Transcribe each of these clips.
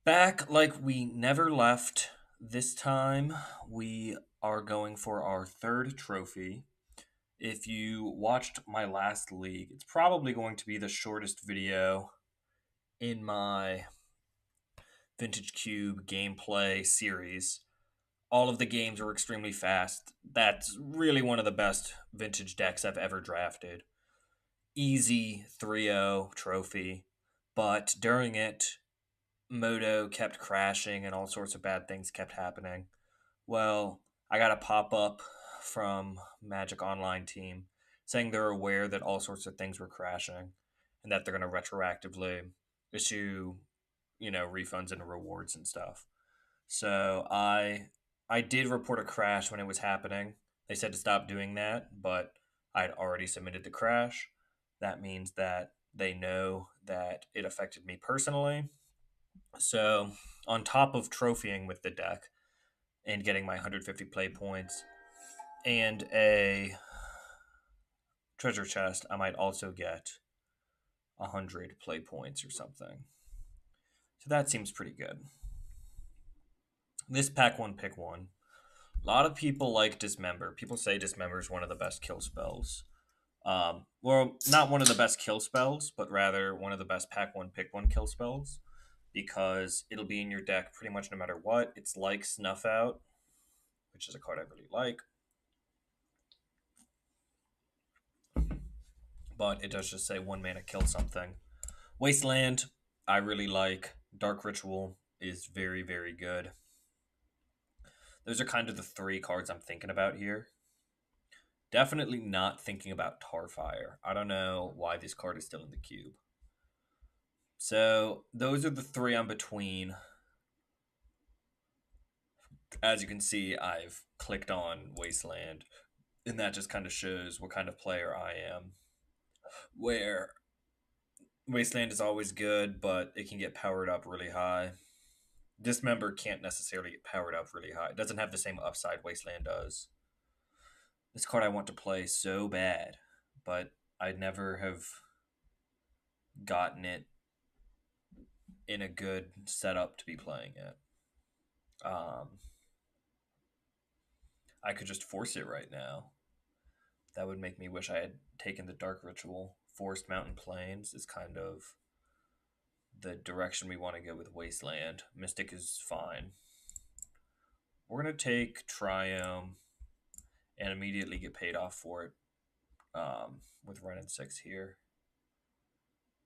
Back like we never left. This time we are going for our third trophy. If you watched my last league, it's probably going to be the shortest video in my Vintage Cube gameplay series. All of the games are extremely fast. That's really one of the best vintage decks I've ever drafted. Easy 3-0 trophy, but during it, Moto kept crashing and all sorts of bad things kept happening. Well, I got a pop up from Magic Online team saying they're aware that all sorts of things were crashing and that they're going to retroactively issue, refunds and rewards and stuff. So I did report a crash when it was happening. They said to stop doing that, but I'd already submitted the crash. That means that they know that it affected me personally. So, on top of trophying with the deck and getting my 150 play points and a treasure chest, I might also get 100 play points or something. So that seems pretty good. This pack one, pick one. A lot of people like Dismember. People say Dismember is one of the best kill spells. Well, not one of the best kill spells, but rather one of the best pack one, pick one kill spells because it'll be in your deck pretty much no matter what. It's like Snuff Out, which is a card I really like. But it does just say one mana kill something. Wasteland, I really like. Dark Ritual is very, very good. Those are kind of the three cards I'm thinking about here. Definitely not thinking about Tarfire. I don't know why this card is still in the cube. So those are the three I'm between. As you can see, I've clicked on Wasteland, and that just kind of shows what kind of player I am. Where Wasteland is always good, but it can get powered up really high. Dismember can't necessarily get powered up really high. It doesn't have the same upside Wasteland does. This card I want to play so bad, but I never have gotten it in a good setup to be playing it. I could just force it right now. That would make me wish I had taken the Dark Ritual. Forest Mountain Plains is kind of the direction we want to go with Wasteland. Mystic is fine. We're going to take Triome and immediately get paid off for it with Wrenn and 6 here.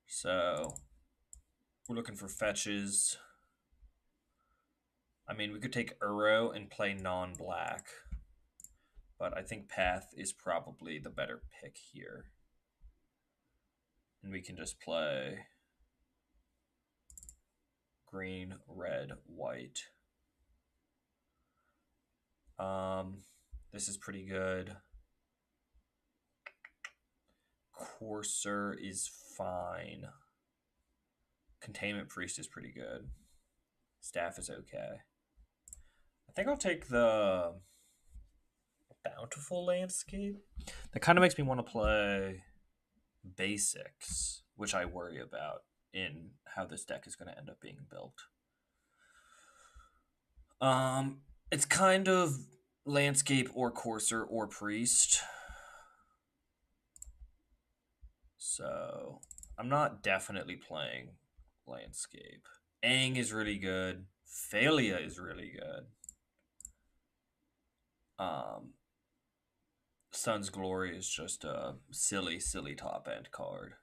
So we're looking for fetches. I mean, we could take Uro and play non-black, but I think Path is probably the better pick here. And we can just play green, red, white. This is pretty good. Courser is fine. Containment Priest is pretty good. Staff is okay. I think I'll take the Bountiful Landscape. That kind of makes me want to play Basics, which I worry about in how this deck is going to end up being built. It's kind of Landscape or Courser or Priest. So I'm not definitely playing Landscape. Aang is really good. Thalia is really good. Sun's Glory is just a silly, silly top end card.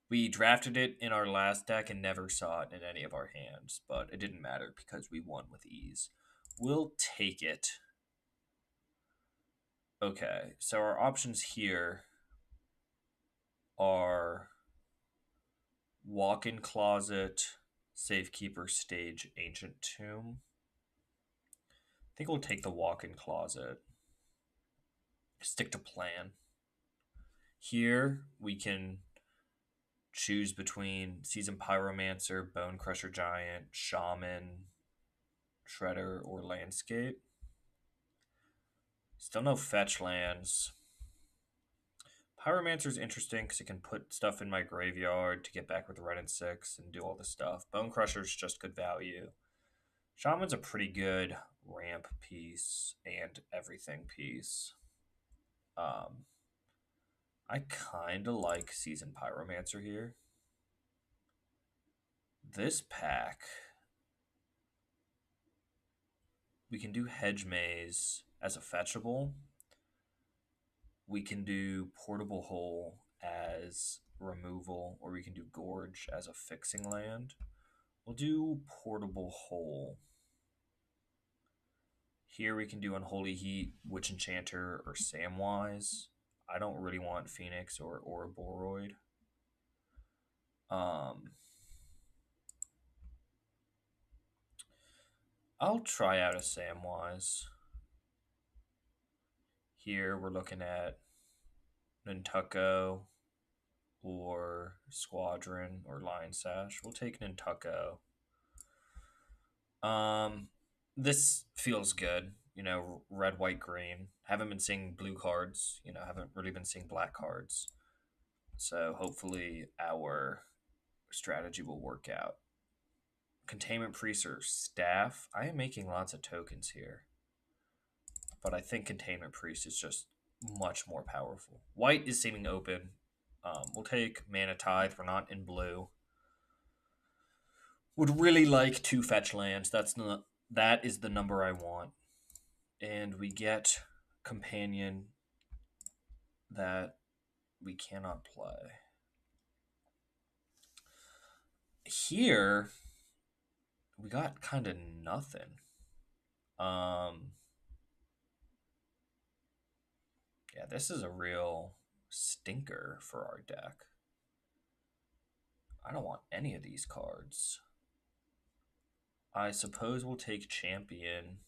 We drafted it in our last deck and never saw it in any of our hands, but it didn't matter because we won with ease. We'll take it. Okay, so our options here are Walk-in Closet, Safekeeper, Stage, Ancient Tomb. I think we'll take the Walk-in Closet. Stick to plan. Here we can choose between Seasoned Pyromancer, Bone Crusher Giant, Shaman, Shredder, or Landscape. Still no fetch lands. Pyromancer's interesting because it can put stuff in my graveyard to get back with Wrenn and 6 and do all this stuff. Bone Crusher's just good value. Shaman's a pretty good ramp piece and everything piece. Um, I kind of like Seasoned Pyromancer here. This pack, we can do Hedge Maze as a fetchable. We can do Portable Hole as removal, or we can do Gorge as a fixing land. We'll do Portable Hole. Here we can do Unholy Heat, Witch Enchanter, or Samwise. I don't really want Phoenix or Ouroboros. I'll try out a Samwise. Here we're looking at Nantucko or Squadron or Lion Sash. We'll take Nantucko. This feels good. You know, red, white, green. Haven't been seeing blue cards. You know, haven't really been seeing black cards. So hopefully our strategy will work out. Containment Priest or Staff. I am making lots of tokens here. But I think Containment Priest is just much more powerful. White is seeming open. We'll take Mana Tithe. We're not in blue. Would really like 2 fetch lands. That is the number I want. And we get Companion that we cannot play. Here, we got kind of nothing. Yeah, this is a real stinker for our deck. I don't want any of these cards. I suppose we'll take Champion.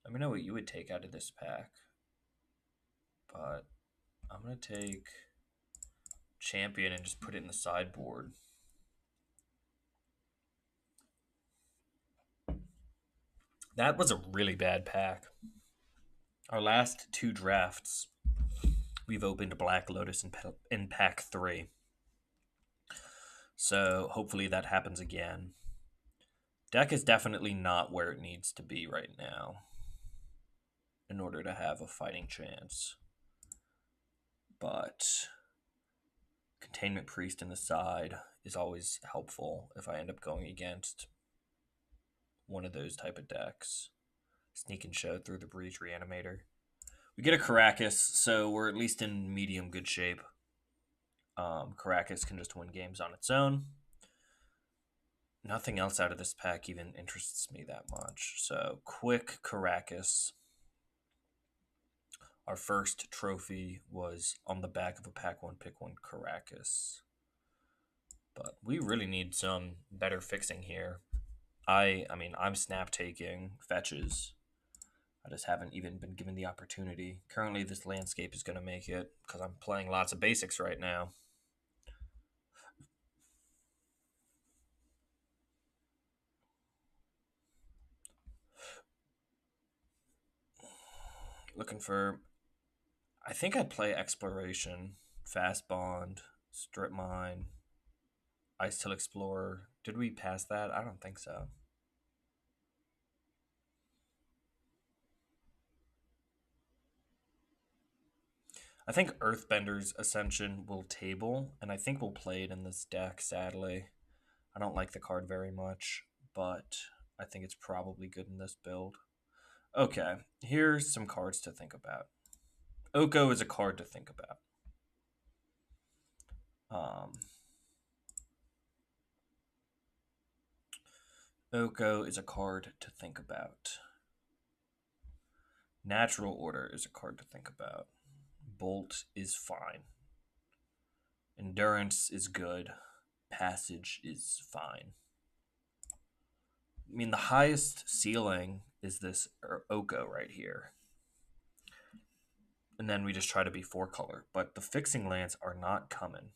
Let me know what you would take out of this pack. But I'm going to take Champion and just put it in the sideboard. That was a really bad pack. Our last 2 drafts, we've opened Black Lotus in pack 3. So hopefully that happens again. Deck is definitely not where it needs to be right now in order to have a fighting chance. But Containment Priest in the side is always helpful if I end up going against one of those type of decks. Sneak and Show through the Breach Reanimator. We get a Caracas, so we're at least in medium good shape. Caracas can just win games on its own. Nothing else out of this pack even interests me that much. So, quick Caracas. Our first trophy was on the back of a pack 1 pick 1 Caracas. But we really need some better fixing here. I mean, I'm snap taking fetches. I just haven't even been given the opportunity. Currently, this landscape is going to make it because I'm playing lots of basics right now. Looking for... I think I'd play Exploration, Fast Bond, Strip Mine, Ice Till Explorer. Did we pass that? I don't think so. I think Earthbender's Ascension will table, and I think we'll play it in this deck, sadly. I don't like the card very much, but I think it's probably good in this build. Okay, here's some cards to think about. Oko is a card to think about. Oko is a card to think about. Natural Order is a card to think about. Bolt is fine. Endurance is good. Passage is fine. I mean, the highest ceiling is this Oko right here. And then we just try to be 4-color. But the fixing lands are not coming.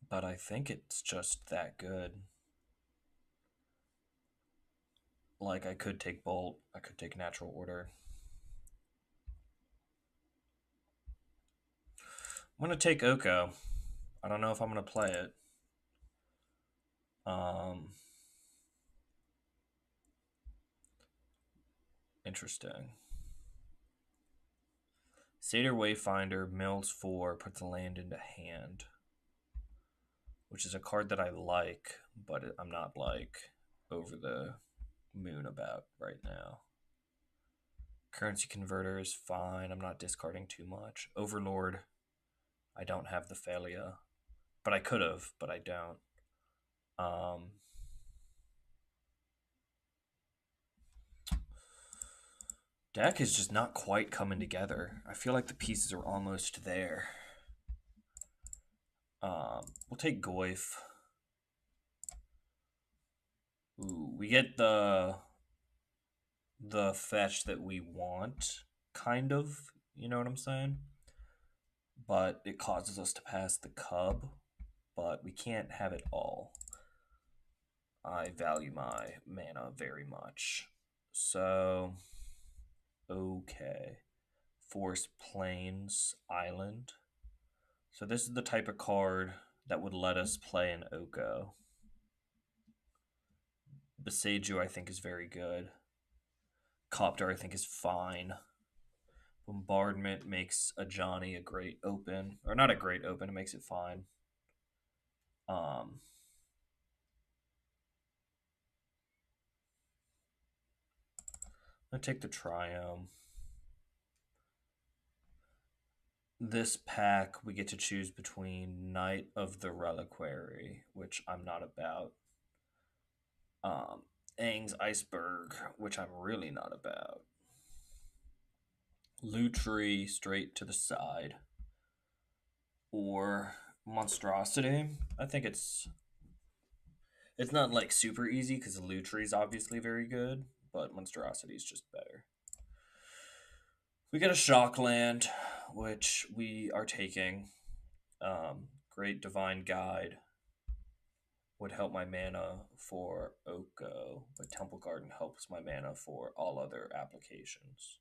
But I think it's just that good. Like, I could take Bolt, I could take Natural Order. I'm going to take Oko. I don't know if I'm going to play it. Um, Interesting. Satyr Wayfinder mills 4, puts a land into hand, which is a card that I like, but I'm not like over the moon about right now. Currency Converter is fine. I'm not discarding too much. Overlord, I don't have the Thalia, but I could have, but I don't. Um, Deck is just not quite coming together. I feel like the pieces are almost there. We'll take Goyf. Ooh, we get the fetch that we want, kind of. You know what I'm saying? But it causes us to pass the cub, but we can't have it all. I value my mana very much. So, okay. Forest Plains Island. So this is the type of card that would let us play an Oko. Beseiju, I think, is very good. Copter, I think, is fine. Bombardment makes a Johnny a great open. Or not a great open, it makes it fine. I'm going to take the Triome. This pack, we get to choose between Knight of the Reliquary, which I'm not about. Aang's Iceberg, which I'm really not about. Lutri straight to the side. Or Monstrosity. I think it's not like super easy because Lutri is obviously very good, but Monstrosity is just better. We get a Shockland, which we are taking. Great Divine Guide would help my mana for Oko, but Temple Garden helps my mana for all other applications.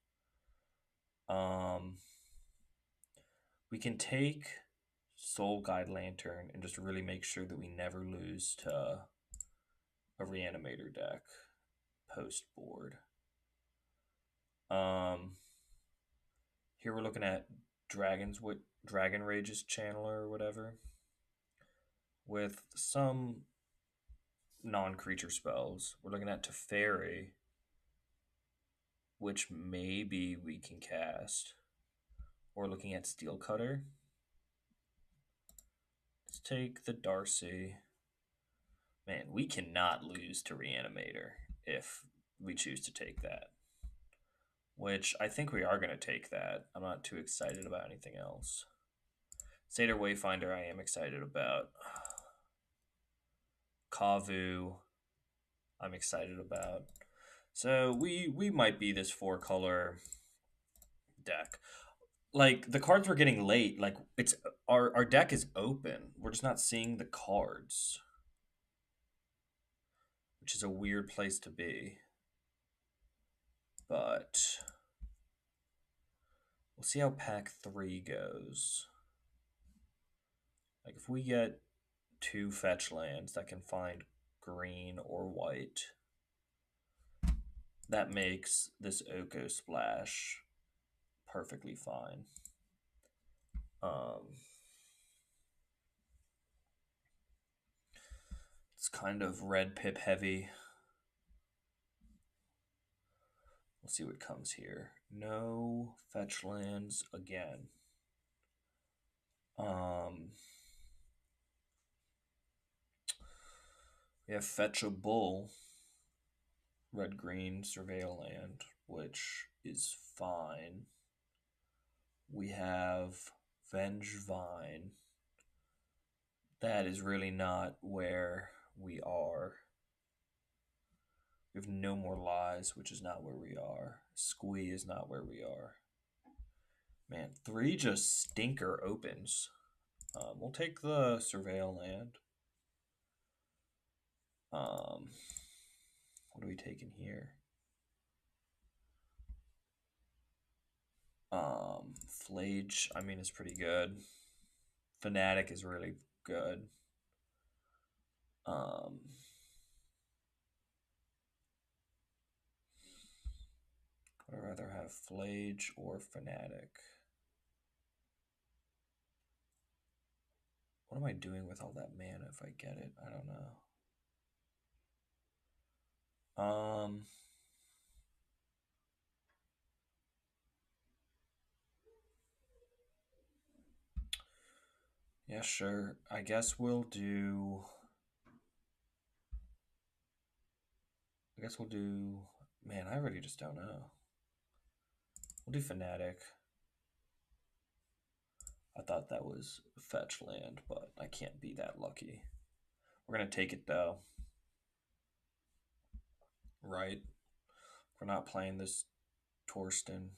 We can take Soul Guide Lantern and just really make sure that we never lose to a Reanimator deck post board. Here we're looking at Dragon Rage's Channeler or whatever, with some non-creature spells. We're looking at Teferi, which maybe we can cast. Or looking at Steel Cutter. Let's take the Darcy. Man, we cannot lose to Reanimator if we choose to take that. Which I think we are going to take that. I'm not too excited about anything else. Satyr Wayfinder I am excited about. Kavu I'm excited about. So we might be this 4-color deck. Like, the cards we're getting late, like, it's our deck is open. We're just not seeing the cards, which is a weird place to be. But we'll see how pack 3 goes. Like, if we get 2 fetch lands that can find green or white, that makes this Oko Splash perfectly fine. It's kind of red pip heavy. We'll see what comes here. No fetch lands again. We have Fetch a Bull, red green surveil land, which is fine. We have Vengevine. That is really not where we are. We have No More Lies, which is not where we are. Squee is not where we are. Man, 3 just stinker opens. We'll take the Surveil land. What are we taking here? Flage, I mean, is pretty good. Fanatic is really good. Um, would I rather have Flage or Fanatic? What am I doing with all that mana if I get it? I don't know. Yeah, sure. I guess we'll do. I guess we'll do. Man, I really just don't know. We'll do Fanatic. I thought that was fetch land, but I can't be that lucky. We're gonna take it though. Right? We're not playing this Torsten.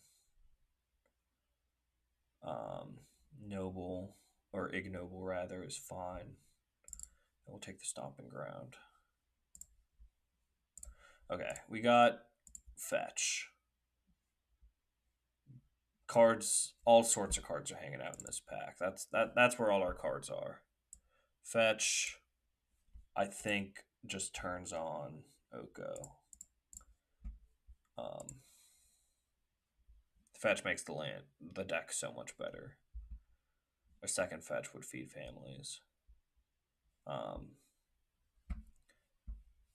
Noble or ignoble rather is fine. And we'll take the stomping ground. Okay, we got fetch. Cards, all sorts of cards are hanging out in this pack. That's where all our cards are. Fetch, I think, just turns on Oko. Um, fetch makes the deck so much better. A second fetch would feed families.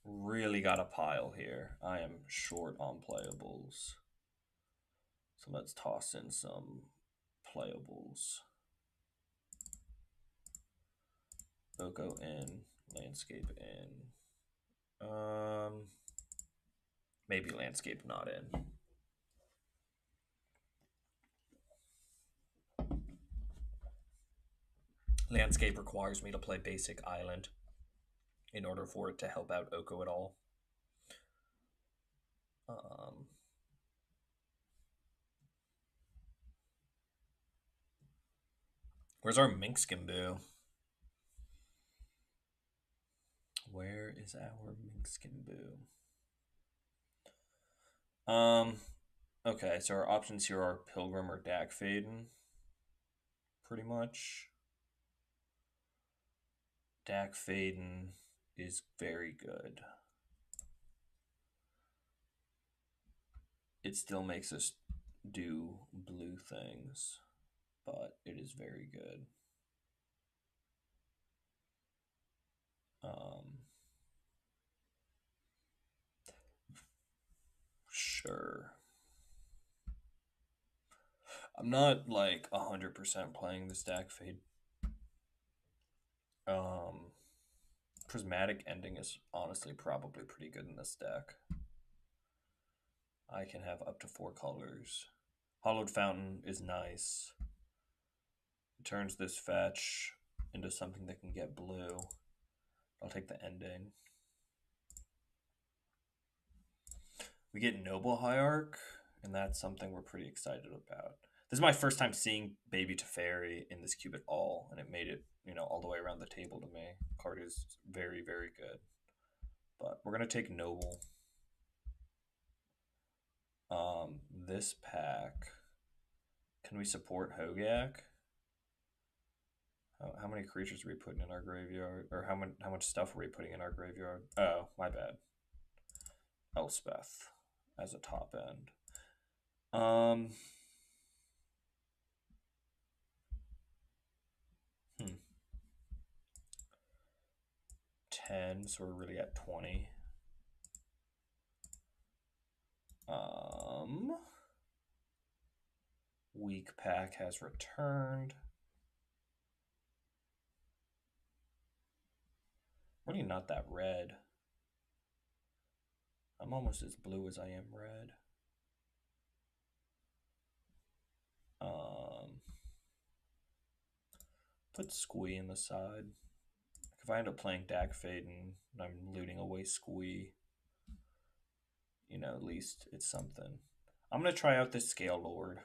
Really got a pile here. I am short on playables. So let's toss in some playables. Oko in, landscape in. Maybe landscape not in. Landscape requires me to play basic island in order for it to help out Oko at all. Where's our Minkskin Boo? Where is our Minkskin Boo? Okay, so our options here are Pilgrim or Dak Fayden. Pretty much. Dak Fayden is very good. It still makes us do blue things, but it is very good. Sure. I'm not like 100% playing this Dak Fade. Prismatic Ending is honestly probably pretty good in this deck. I can have up to 4 colors. Hollowed Fountain is nice. It turns this fetch into something that can get blue. I'll take the ending. We get Noble Hierarch, and that's something we're pretty excited about. This is my first time seeing Baby Teferi in this cube at all, and it made it, all the way around the table to me. Card is very, very good. But we're going to take Noble. This pack, can we support Hogak? How many creatures are we putting in our graveyard? Or how much stuff are we putting in our graveyard? Oh, my bad. Elspeth as a top end. 10, so we're really at 20. Weak pack has returned. Really not that red. I'm almost as blue as I am red. Put Squee in the side. If I end up playing Dak Fayden and I'm looting away Squee, at least it's something. I'm going to try out this Scale Lord.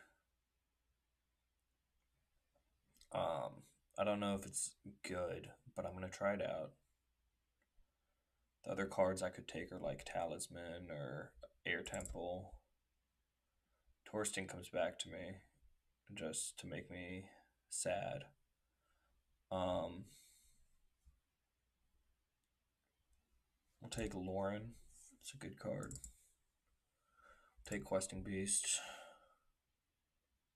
I don't know if it's good, but I'm going to try it out. The other cards I could take are like Talisman or Air Temple. Torsten comes back to me just to make me sad. Um, we'll take Lauren. It's a good card. Take Questing Beast.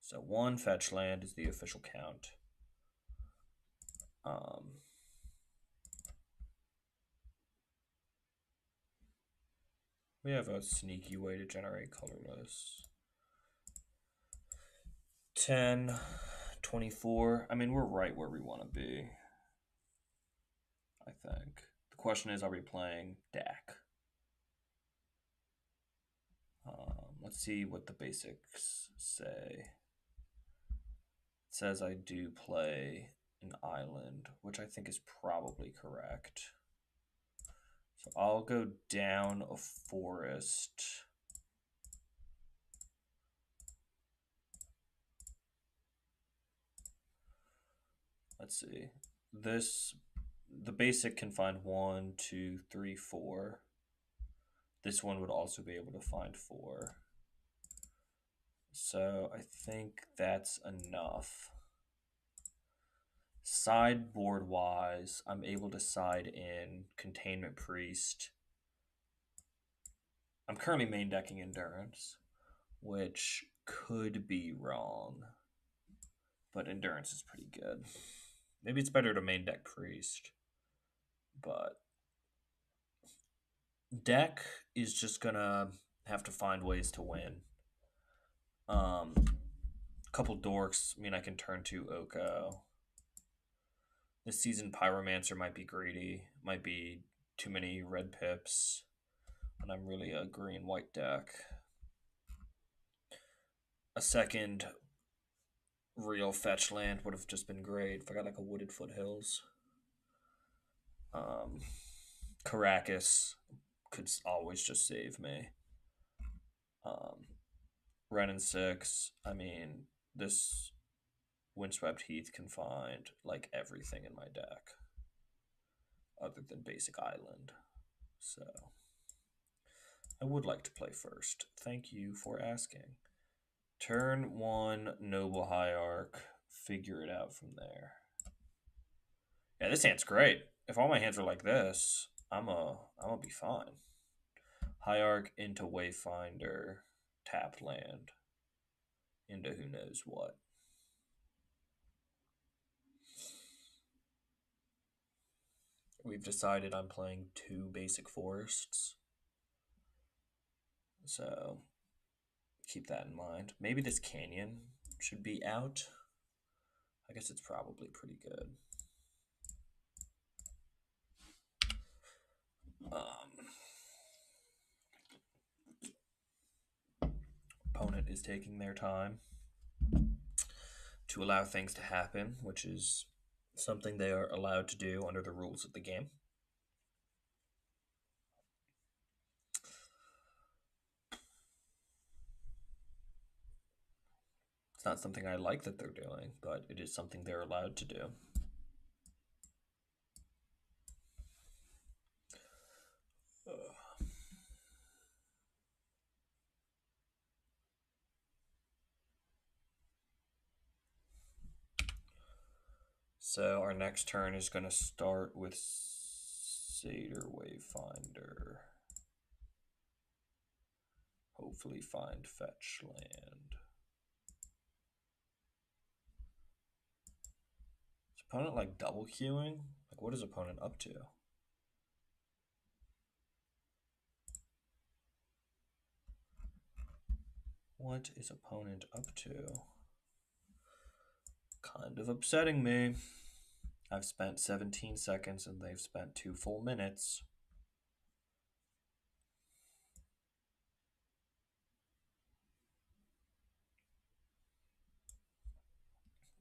So one fetch land is the official count. Um, we have a sneaky way to generate colorless. 10, 24. I mean, we're right where we want to be, I think. The question is, are we playing Dak? Let's see what the basics say. It says I do play an island, which I think is probably correct. So I'll go down a forest. Let's see. The basic can find 1, 2, 3, 4. This one would also be able to find 4. So I think that's enough. Sideboard wise, I'm able to side in Containment Priest. I'm currently main decking Endurance, which could be wrong, but Endurance is pretty good. Maybe it's better to main deck Priest, but deck is just gonna have to find ways to win. Couple dorks mean I can turn to Oko. This season Pyromancer might be greedy, might be too many red pips, and I'm really a green-white deck. A second real fetch land would have just been great if I got like a Wooded Foothills. Caracas could always just save me. Wrenn and 6. I mean, this Windswept Heath can find like everything in my deck other than basic island. So I would like to play first. Thank you for asking. Turn 1, Noble Hierarch. Figure it out from there. Yeah, this hand's great. If all my hands are like this, I'm gonna be fine. Hierarch into Wayfinder, tapped land, into who knows what. We've decided I'm playing 2 basic forests. So keep that in mind. Maybe this canyon should be out. I guess it's probably pretty good. Opponent is taking their time to allow things to happen, which is something they are allowed to do under the rules of the game. It's not something I like that they're doing, but it is something they're allowed to do. So our next turn is going to start with Satyr Wayfinder. Hopefully find fetch land. Is opponent like double queuing? Like what is opponent up to? What is opponent up to? Kind of upsetting me. I've spent 17 seconds and they've spent 2 full minutes.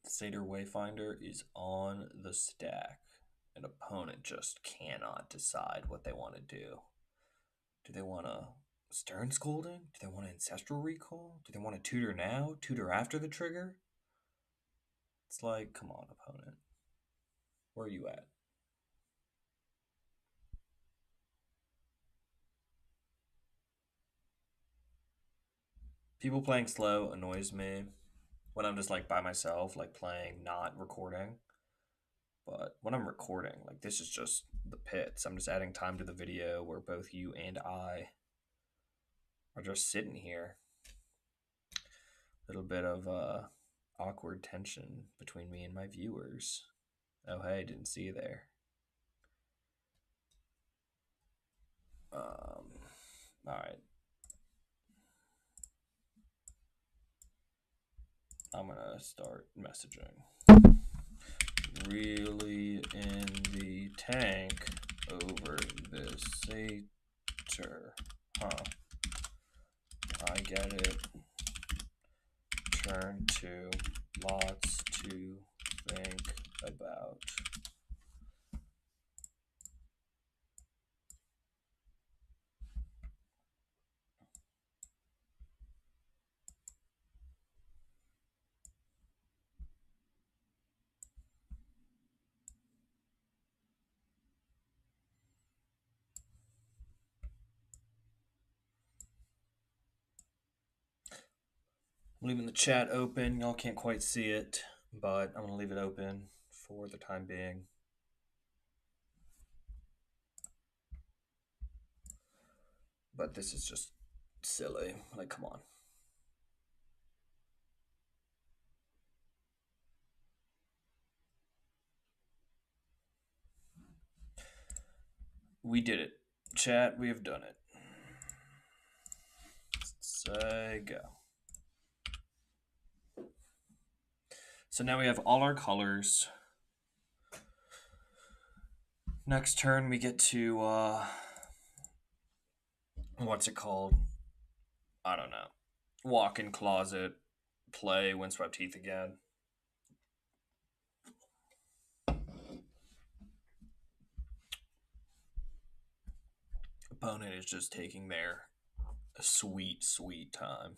Satyr Wayfinder is on the stack. An opponent just cannot decide what they want to do. Do they want a Stern Scolding? Do they want an Ancestral Recall? Do they want to tutor now? Tutor after the trigger? It's like, come on, opponent. Where are you at? People playing slow annoys me when I'm just like by myself, like playing, not recording. But when I'm recording, like this is just the pits. I'm just adding time to the video where both you and I are just sitting here. A little bit of awkward tension between me and my viewers. Oh, hey, didn't see you there. All right. I'm gonna start messaging. Really in the tank over this satyr. Huh. I get it. Turn to lots to think about. I'm leaving the chat open. Y'all can't quite see it, but I'm going to leave it open for the time being. But this is just silly. Like, come on. We did it. Chat, we have done it. Say go. So now we have all our colors. Next turn we get to, what's it called? I don't know. Walk in closet, play Windswept Heath again. Opponent is just taking their sweet, sweet time.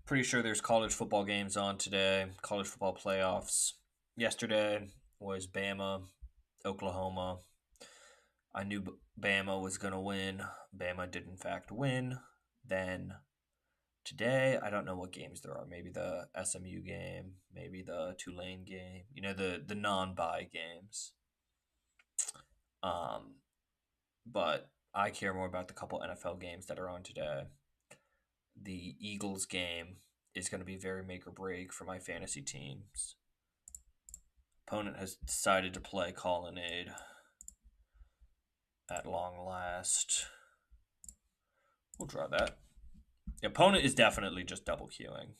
Pretty sure there's college football games on today. College football playoffs. Yesterday was Bama, Oklahoma. I knew Bama was going to win. Bama did, in fact, win. Then today, I don't know what games there are. Maybe the SMU game, maybe the Tulane game. You know, the non-bye games. But I care more about the couple NFL games that are on today. The Eagles game is going to be very make or break for my fantasy teams. Opponent has decided to play Colonnade at long last. We'll draw that. The opponent is definitely just double queuing.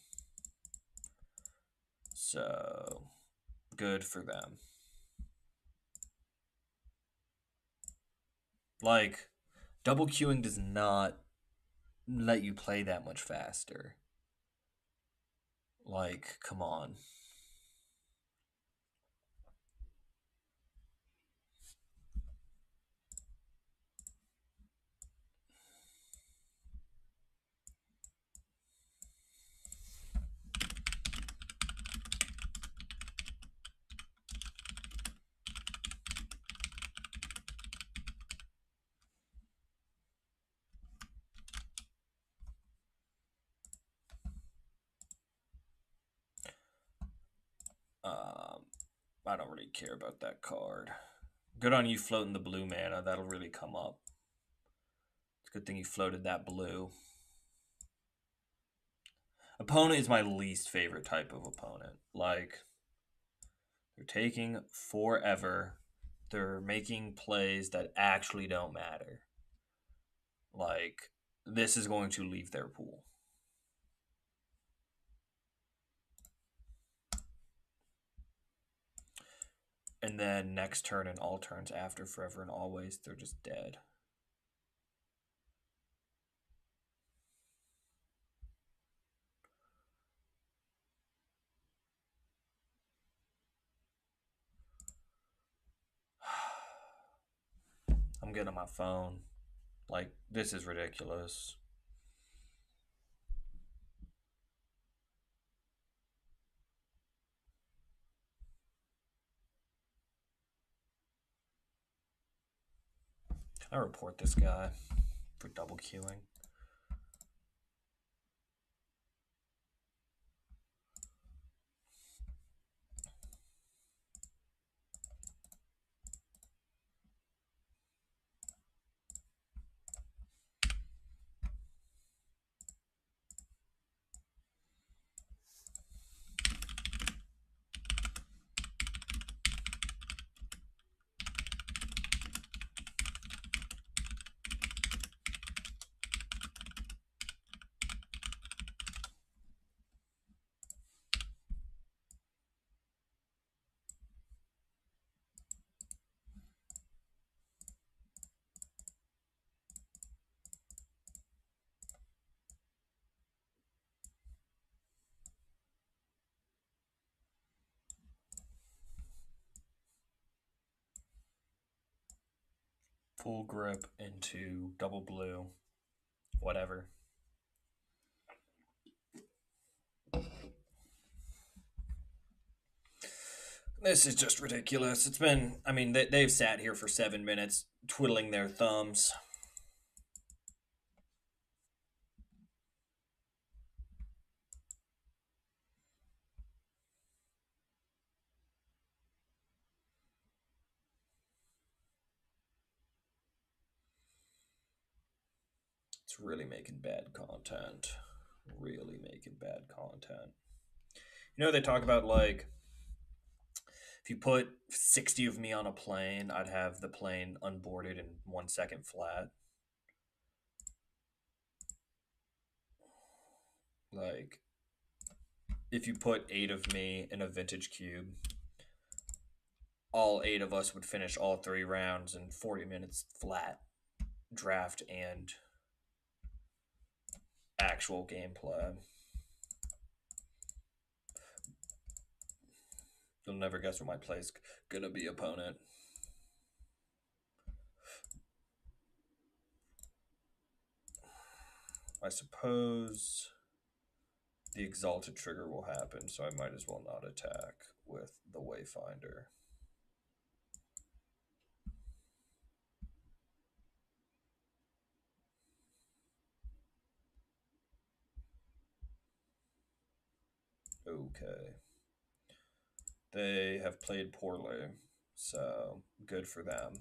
So, good for them. Like, double queuing does not let you play that much faster. Like, come on. I don't really care about that card. Good on you floating the blue mana. That'll really come up. It's a good thing you floated that blue. Opponent is my least favorite type of opponent. Like, they're taking forever. They're making plays that actually don't matter. Like, this is going to leave their pool. And then next turn and all turns after, forever and always, they're just dead. I'm getting on my phone. Like, this is ridiculous. I report this guy for double queuing. Full grip into double blue. Whatever. This is just ridiculous. It's been, I mean, they've sat here for 7 minutes twiddling their thumbs. It's really making bad content. Really making bad content. You know, they talk about like, if you put 60 of me on a plane, I'd have the plane unboarded in 1 second flat. Like, if you put 8 of me in a vintage cube, all 8 of us would finish all 3 rounds in 40 minutes flat, draft and actual gameplay. You'll never guess what my play's gonna be, opponent. I suppose the exalted trigger will happen, so I might as well not attack with the Wayfinder. Okay. They have played poorly, so good for them.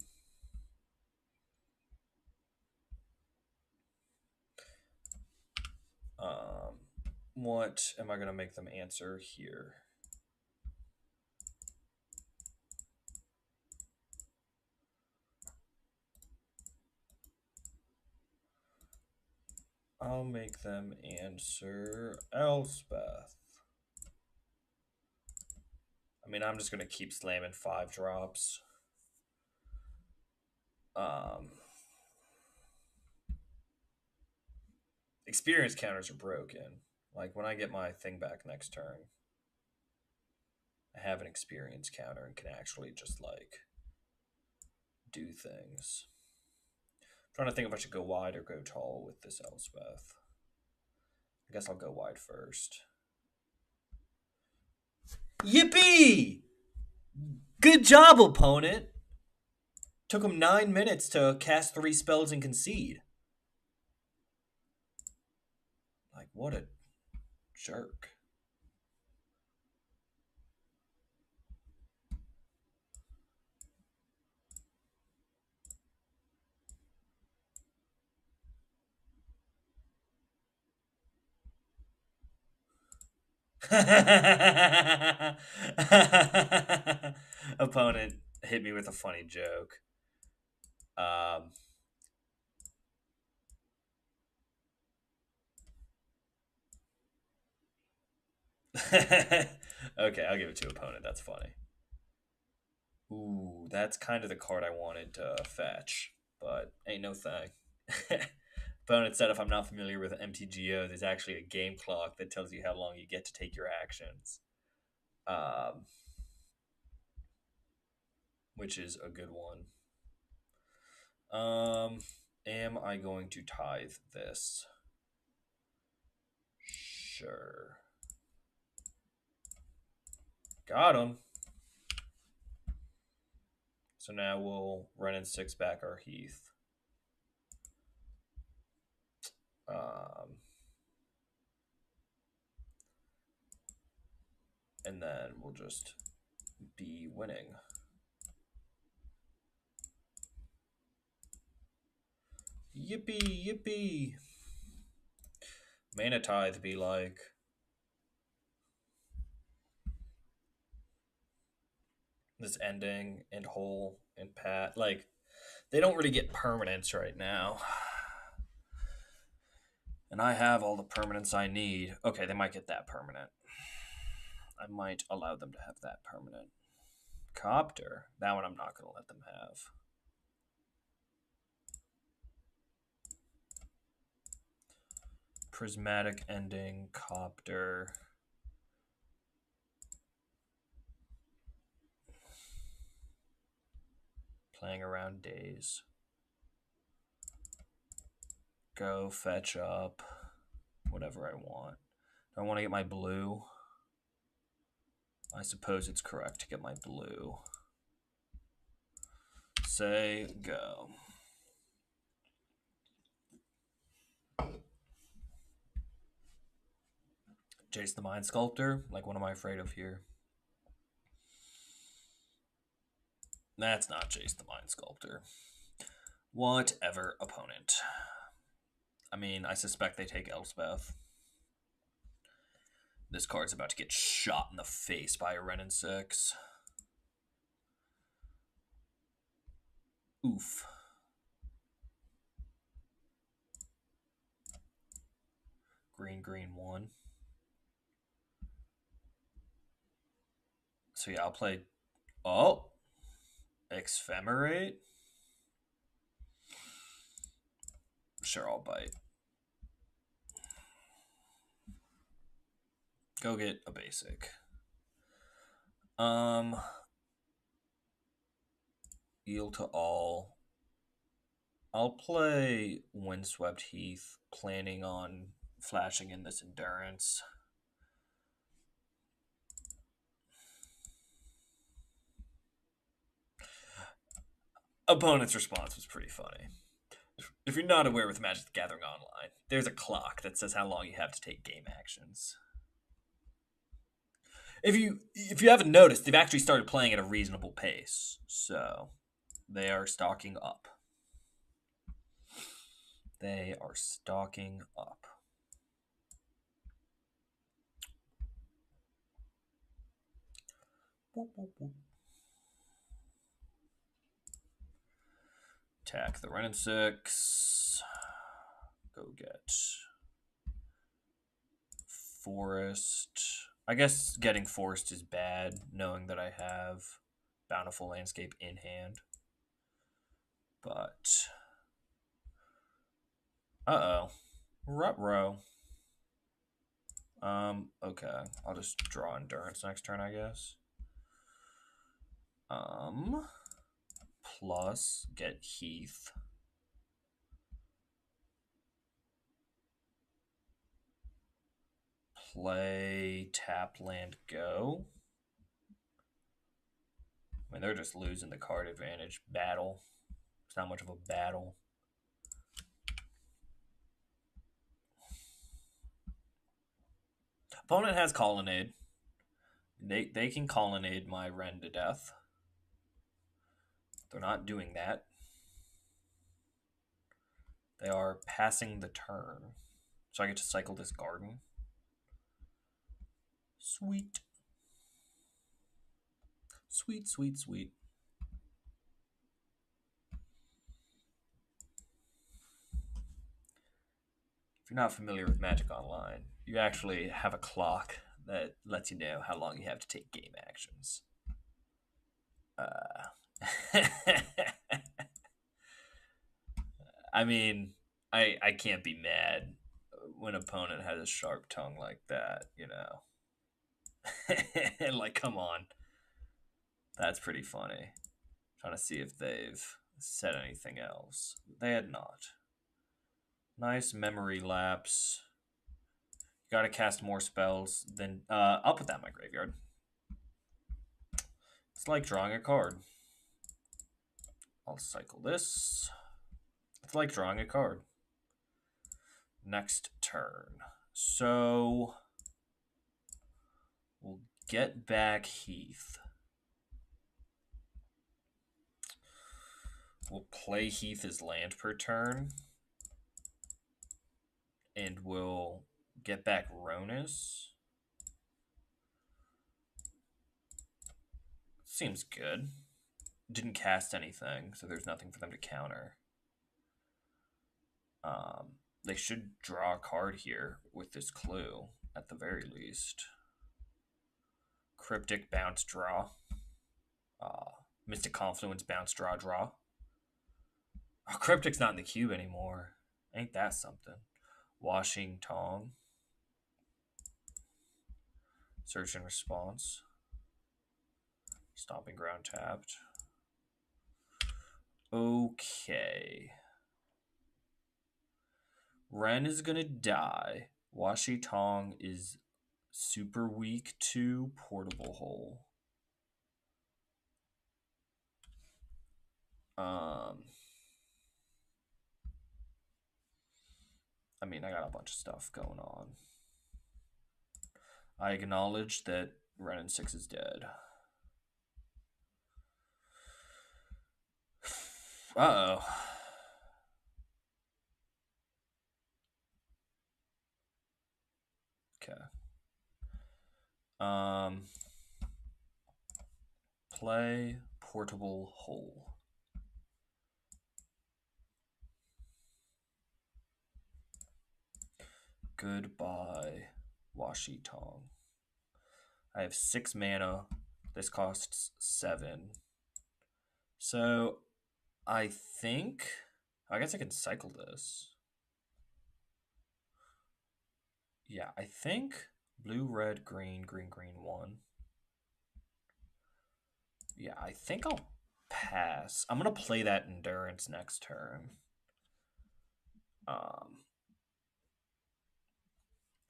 What am I going to make them answer here? I'll make them answer Elspeth. I mean, I'm just going to keep slamming 5 drops. Experience counters are broken. Like, when I get my thing back next turn, I have an experience counter and can actually just, like, do things. I'm trying to think if I should go wide or go tall with this Elspeth. I guess I'll go wide first. Yippee! Good job, opponent! Took him 9 minutes to cast 3 spells and concede. Like, what a jerk. Opponent hit me with a funny joke. Okay, I'll give it to opponent. That's funny. Ooh, that's kind of the card I wanted to fetch, but ain't no thing. Opponent said if I'm not familiar with MTGO, there's actually a game clock that tells you how long you get to take your actions, which is a good one. Am I going to tithe this? Sure. Got him. So now we'll run in 6 back our Heath. And then we'll just be winning. Yippee, yippee. Mana Tithe be like. This ending and hole and pat. Like, they don't really get permanents right now. And I have all the permanents I need. Okay, they might get that permanent. I might allow them to have that permanent. Copter. That one I'm not going to let them have. Prismatic ending, Copter. Playing around days. Go fetch up whatever I want. Do I want to get my blue? I suppose it's correct to get my blue. Say go. Jace the Mind Sculptor? Like, what am I afraid of here? That's not Jace the Mind Sculptor. Whatever, opponent. I mean, I suspect they take Elspeth. This card's about to get shot in the face by a Wrenn 6. Oof. Green, green, 1. So yeah, I'll play... Oh! Ephemerate? Sure, I'll bite. Go get a basic. Yield to all. I'll play Windswept Heath, planning on flashing in this Endurance. Opponent's response was pretty funny. If you're not aware with Magic the Gathering Online, there's a clock that says how long you have to take game actions. If you haven't noticed, they've actually started playing at a reasonable pace, so they are stocking up. They are stocking up. Whoop, whoop, whoop. Attack the Wrenn 6. Go get Forest. I guess getting Forest is bad, knowing that I have Bountiful Landscape in hand. But... Uh-oh. Ruh-roh. Okay. I'll just draw Endurance next turn, I guess. Plus, get Heath. Play, tap, land, go. I mean, they're just losing the card advantage. Battle. It's not much of a battle. Opponent has Colonnade. They can Colonnade my Wrenn to death. They're not doing that. They are passing the turn. So I get to cycle this garden. Sweet. Sweet, sweet, sweet. If you're not familiar with Magic Online, you actually have a clock that lets you know how long you have to take game actions. I mean, I can't be mad when an opponent has a sharp tongue like that, you know. Like, come on. That's pretty funny. Trying to see if they've said anything else. They had not. Nice memory lapse. Gotta cast more spells than... I'll put that in my graveyard. It's like drawing a card. I'll cycle this. It's like drawing a card. next turn. So we'll get back Heath. We'll play Heath as land per turn. And we'll get back Ronus. Seems good. Didn't cast anything, so there's nothing for them to counter. They should draw a card here with this clue, at the very least. Cryptic, bounce, draw. Mystic Confluence, bounce, draw, draw. Oh, Cryptic's not in the cube anymore. Ain't that something? Washing Tong. Search and response. Stomping ground tapped. Okay. Wrenn is gonna die. Washi Tong is super weak to Portable Hole. I mean, I got a bunch of stuff going on. I acknowledge that Wrenn 6 is dead. Uh-oh. Okay. Play Portable Hole. Goodbye, Washi Tong. I have 6 mana. This costs 7. So I guess I can cycle this. Yeah, I think blue, red, green, green, green, 1. Yeah, I think I'll pass. I'm going to play that Endurance next turn.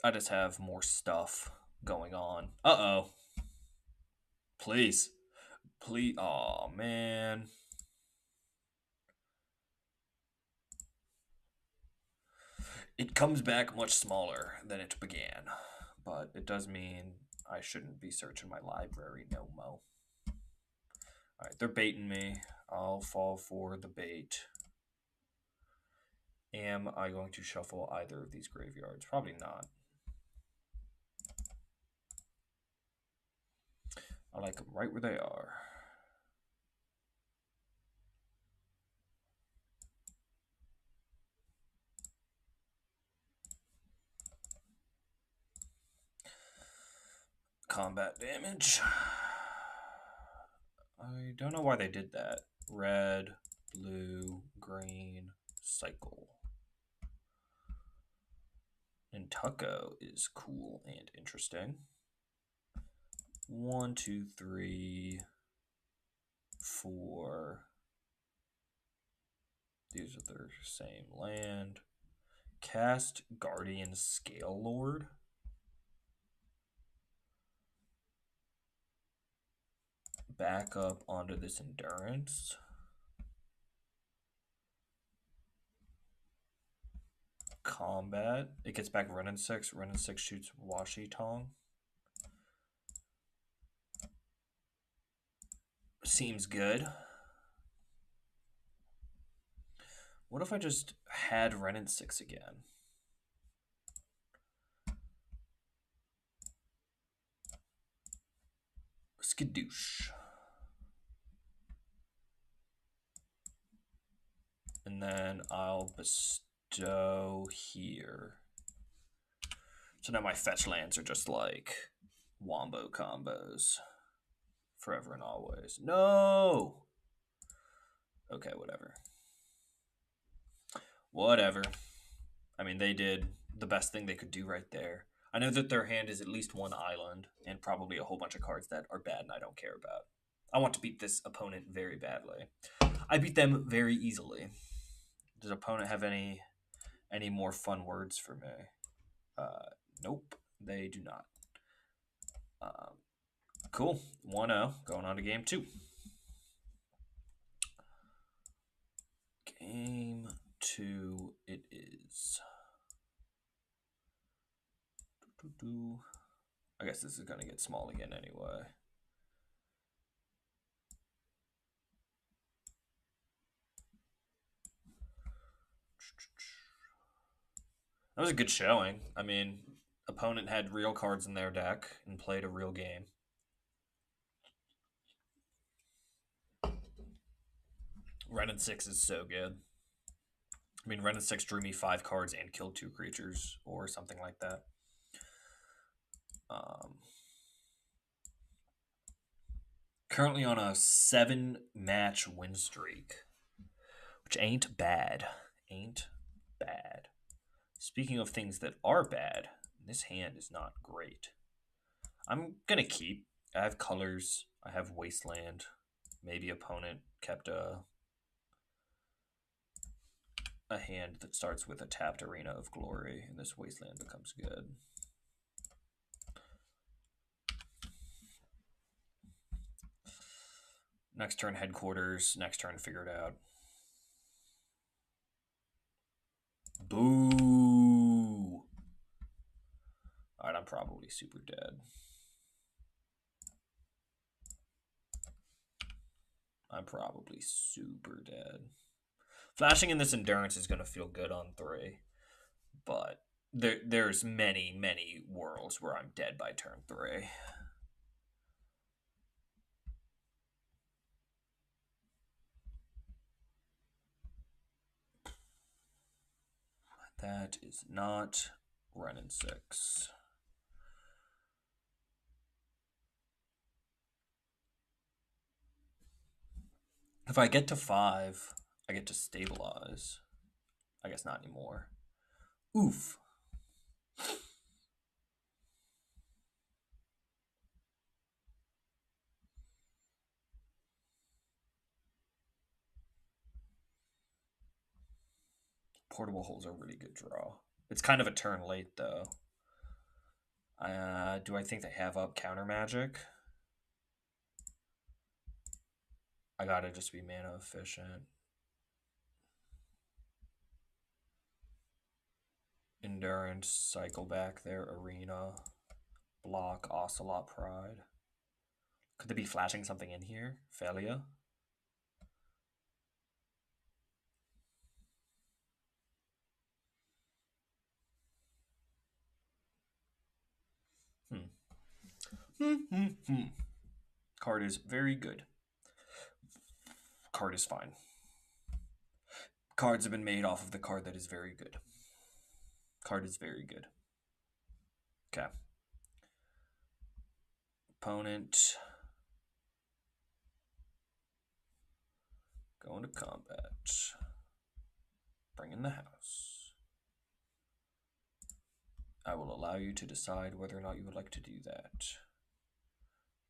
I just have more stuff going on. Uh-oh. Please. Please. Oh, man. It comes back much smaller than it began, but it does mean I shouldn't be searching my library no mo. Alright, they're baiting me. I'll fall for the bait. Am I going to shuffle either of these graveyards? Probably not. I like them right where they are. Combat damage. I don't know why they did that. Red, blue, green, cycle. And Tucko is cool and interesting. 1, 2, 3, 4. These are their same land. Cast Guardian Scale Lord. Back up onto this Endurance. Combat. It gets back Wrenn 6. Wrenn 6 shoots Washi Tong. Seems good. What if I just had Wrenn 6 again? Skadoosh. And then I'll bestow here. So now my fetch lands are just like wombo combos. Forever and always. No! Okay, whatever. Whatever. I mean, they did the best thing they could do right there. I know that their hand is at least 1 island and probably a whole bunch of cards that are bad and I don't care about. I want to beat this opponent very badly. I beat them very easily. Does opponent have any more fun words for me? Nope, they do not. Cool. 1-0. Going on to game 2. Game 2 it is. I guess this is going to get small again anyway. That was a good showing. I mean, opponent had real cards in their deck and played a real game. Wrenn and 6 is so good. I mean, Wrenn and 6 drew me 5 cards and killed 2 creatures or something like that. Currently on a 7-match win streak, which ain't bad. Ain't bad. Speaking of things that are bad, this hand is not great. I'm going to keep. I have colors. I have Wasteland. Maybe opponent kept a hand that starts with a tapped Arena of Glory, and this Wasteland becomes good. Next turn, Headquarters. Next turn, Figure It Out. Boo! Alright, I'm probably super dead. I'm probably super dead. Flashing in this Endurance is going to feel good on 3. But there's many, many worlds where I'm dead by turn 3. That is not Wrenn and 6. If I get to 5, I get to stabilize. I guess not anymore. Oof. Portable Hole's a really good draw. It's kind of a turn late, though. Do I think they have up Counter Magic? I gotta just be mana efficient. Endurance, cycle back their Arena. Block, Ocelot Pride. Could they be flashing something in here? Failure? Card is very good. Card is fine. Cards have been made off of the card that is very good. Card is very good. Okay. Opponent. Going to combat. Bring in the house. I will allow you to decide whether or not you would like to do that.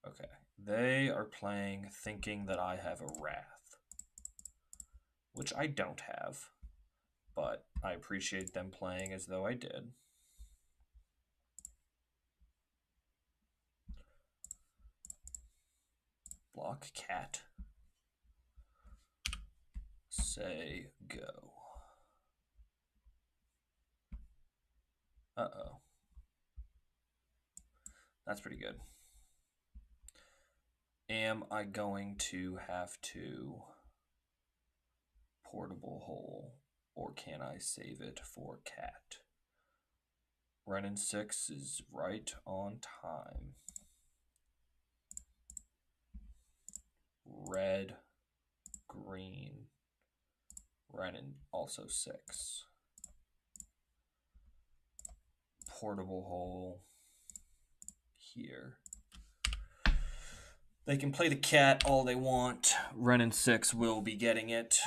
Okay. They are playing thinking that I have a Wrath, which I don't have, but I appreciate them playing as though I did. Block cat. Say go. Uh-oh. That's pretty good. Am I going to have to Portable Hole, or can I save it for cat? Wrenn and 6 is right on time. Red, green, Wrenn and also 6. Portable Hole here. They can play the cat all they want. Wrenn and 6 will be getting it.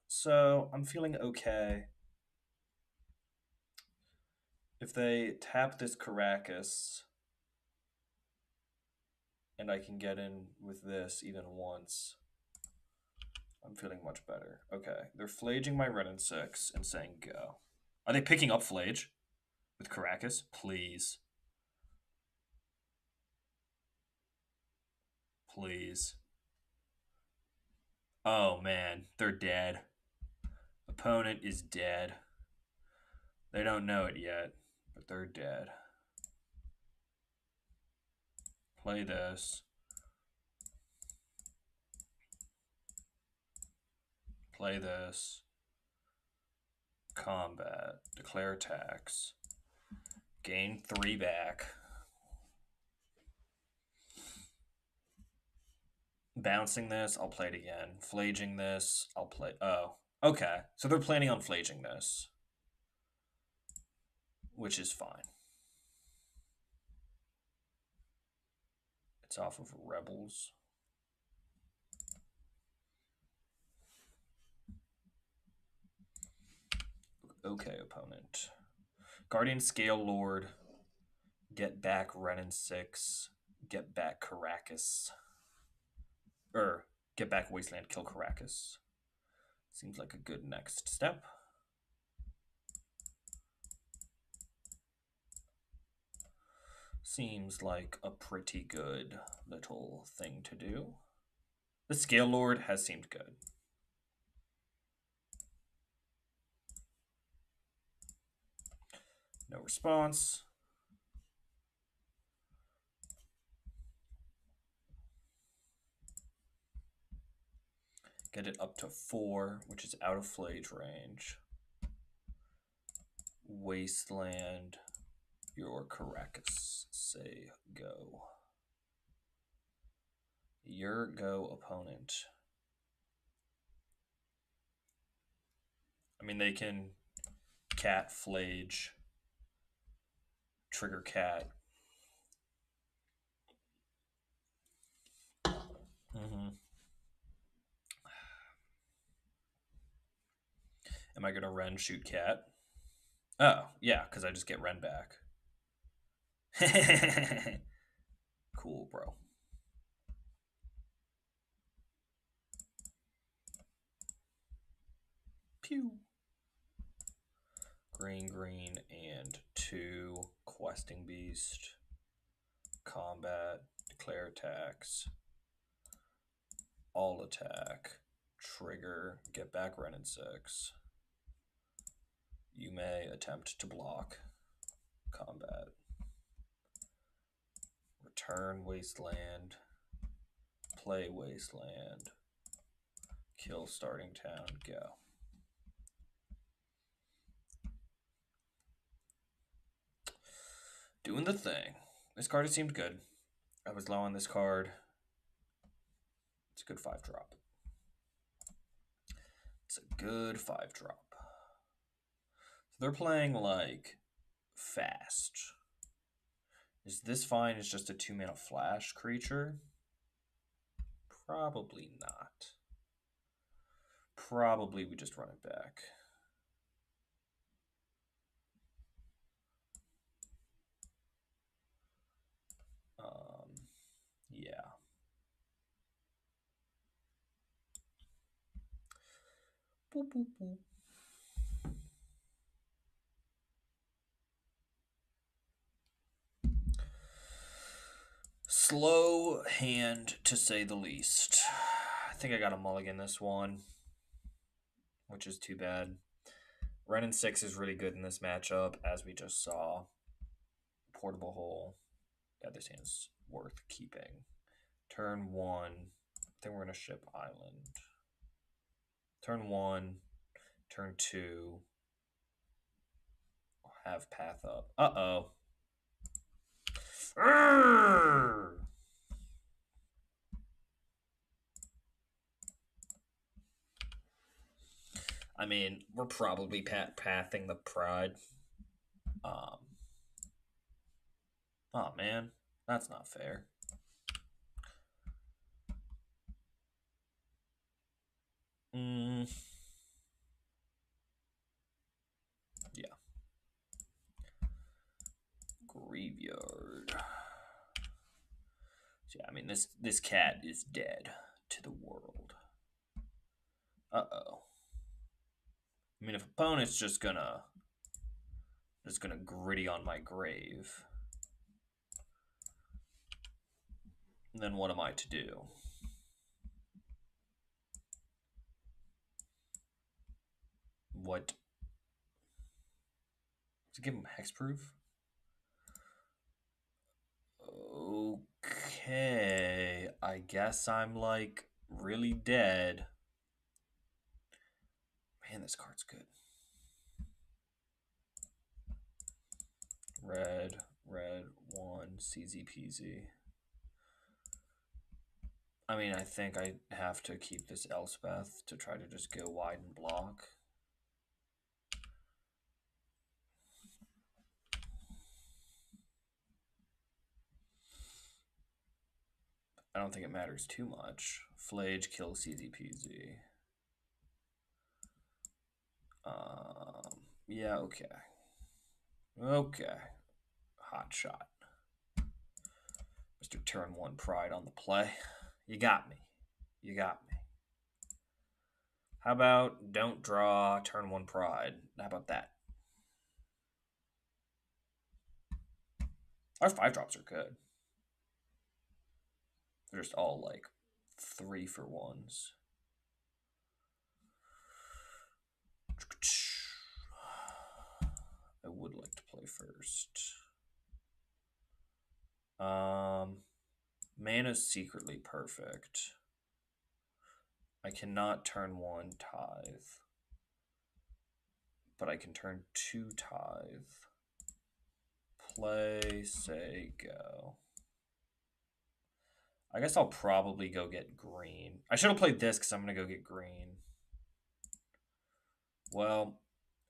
So I'm feeling okay. If they tap this Caracas, and I can get in with this even once, I'm feeling much better. Okay, they're flaging my Wrenn and 6 and saying go. Are they picking up flage with Caracas? Please. Please. Oh man, they're dead. Opponent is dead. They don't know it yet, but they're dead. Play this. Play this. Combat. Declare attacks. Gain 3 back. Bouncing this, I'll play it again. Flaging this, I'll play... Oh, okay. So they're planning on flaging this. Which is fine. It's off of Rebels. Okay, opponent. Guardian Scale Lord. Get back Wrenn 6. Get back Caracas. Get back Wasteland, kill Caracas. Seems like a good next step. Seems like a pretty good little thing to do. The Scale Lord has seemed good. No response. Get it up to 4, which is out of Flage range. Wasteland your Caracas. Say go. Your go, opponent. I mean, they can cat, Flage, trigger cat. Am I going to Wrenn shoot cat? Oh, yeah, because I just get Wrenn back. Cool, bro. Pew. Green, green, and 2 questing beast. Combat, declare attacks. All attack. Trigger, get back Wrenn 6. You may attempt to block. Combat. Return Wasteland. Play Wasteland. Kill starting town. Go. Doing the thing. This card has seemed good. I was low on this card. It's a good 5-drop. It's a good 5-drop. So they're playing like fast. Is this fine as just a 2-mana flash creature? Probably not. Probably we just run it back. Yeah. Boop, boop, boop. Slow hand, to say the least. I think I got a mulligan this one, which is too bad. Wrenn 6 is really good in this matchup, as we just saw. Portable Hole. Yeah, this hand's worth keeping. Turn 1. I think we're going to ship Island. Turn 1. Turn 2. Have Path up. Uh-oh. I mean, we're probably pathing the Pride. Oh, man. That's not fair. Yeah. Graveyard. So yeah, I mean, this cat is dead to the world. Uh-oh. I mean, if opponent's just gonna gritty on my grave, then what am I to do? What? To give him hexproof? Okay. Okay, I guess I'm like really dead. Man, this card's good. Red, red, one, CZ PZ. I mean, I think I have to keep this Elspeth to try to just go wide and block. I don't think it matters too much. Flage kills CZPZ. Yeah, okay. Okay. Hot shot. Mr. Turn 1 Pride on the play. You got me. You got me. How about don't draw, turn 1 Pride? How about that? Our 5-drops are good. They're just all like 3 for 1s. I would like to play first. Mana's secretly perfect. I cannot turn 1 Tithe. But I can turn 2 Tithe. Play, say, go. I guess I'll probably go get green. I should have played this because I'm going to go get green. Well,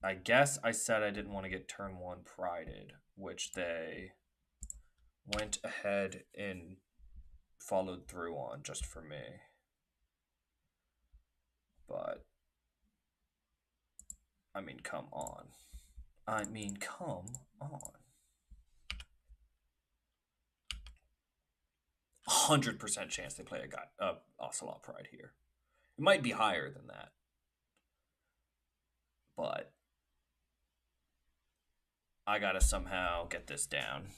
I guess I said I didn't want to get turn 1 Prided, which they went ahead and followed through on just for me. But, I mean, come on. 100% chance they play a Ocelot Pride here. It might be higher than that. But I gotta somehow get this down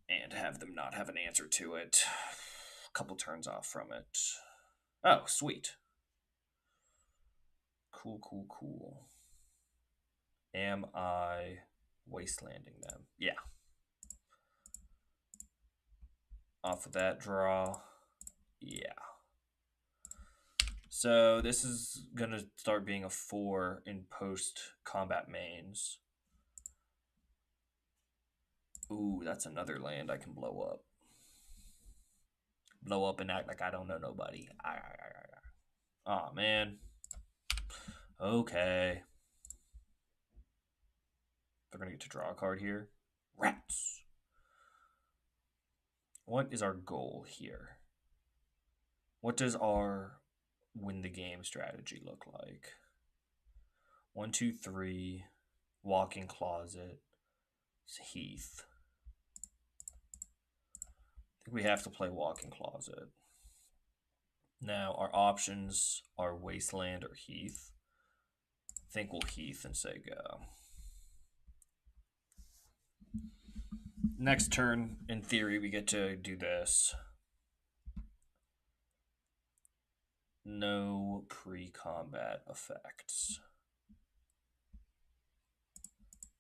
and have them not have an answer to it. A couple turns off from it. Oh, sweet. Cool, cool, cool. Am I wastelanding them? Yeah. Off of that draw. Yeah. So this is going to start being a 4 in post-combat mains. Ooh, that's another land I can blow up. Blow up and act like I don't know nobody. Aw, oh, man. Okay. They're going to get to draw a card here. Rats. What is our goal here? What does our win the game strategy look like? 1, 2, 3. Walk-in closet. Heath. I think we have to play walk-in closet. Now, our options are Wasteland or Heath. I think we'll Heath and say go. Next turn, in theory, we get to do this. No pre-combat effects.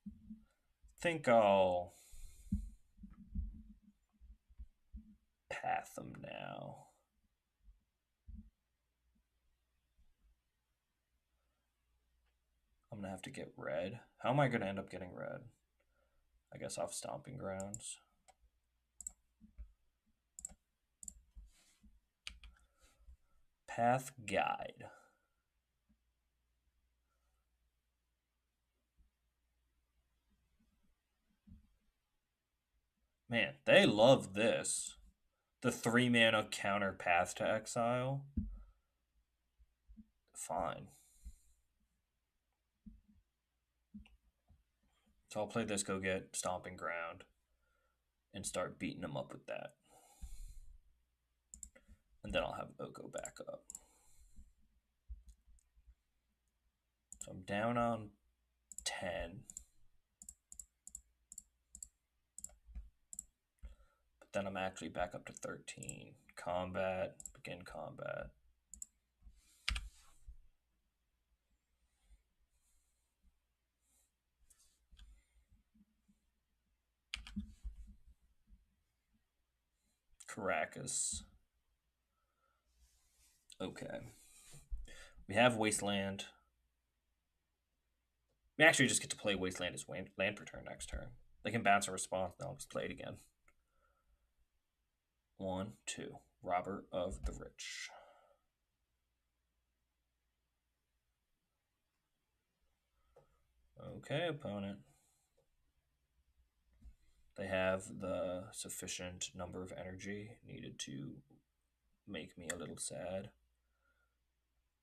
I think I'll path them now. I'm going to have to get red. How am I going to end up getting red? I guess off Stomping Grounds. Path Guide. Man, they love this. The 3-mana counter Path to Exile. Fine. So I'll play this, go get Stomping Ground, and start beating them up with that. And then I'll have Oko back up. So I'm down on 10. But then I'm actually back up to 13. Combat, begin combat. Caracas. Okay. We have Wasteland. We actually just get to play Wasteland as land per turn next turn. They can bounce a response, then I'll just play it again. 1, 2. Robber of the Rich. Okay, opponent. They have the sufficient number of energy needed to make me a little sad.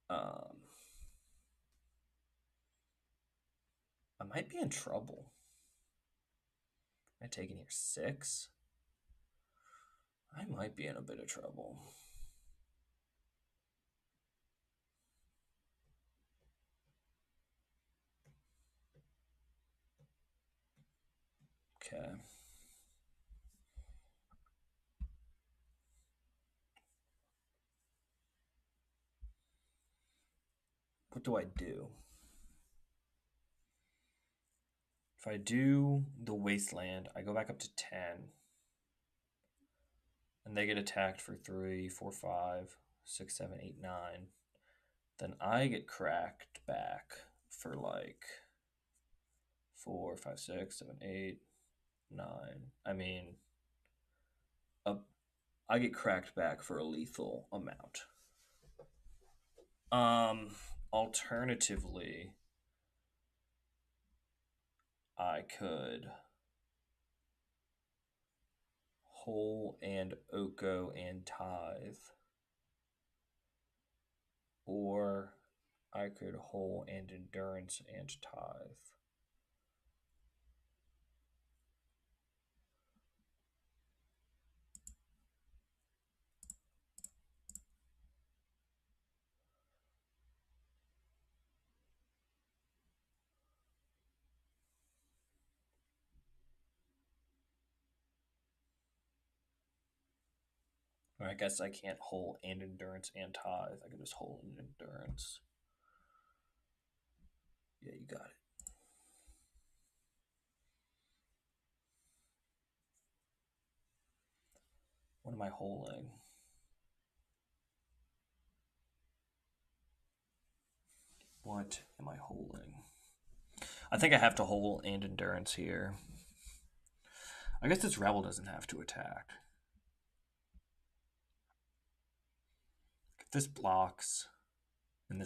I might be in trouble. Am I taking here 6? I might be in a bit of trouble. Okay. What do I do? If I do the Wasteland, I go back up to 10. And they get attacked for 3, 4, 5, 6, 7, 8, 9. Then I get cracked back for like 4, 5, 6, 7, 8, 9. I mean, I get cracked back for a lethal amount. Alternatively, I could Hole and Oko and Tithe. Or I could Hole and Endurance and Tithe. Or I guess I can't Hole and Endurance and Tithe. I could just Hole and Endurance. Yeah, you got it. What am I holding? What am I holding? I think I have to hold and endurance here. I guess this rebel doesn't have to attack. If this blocks, and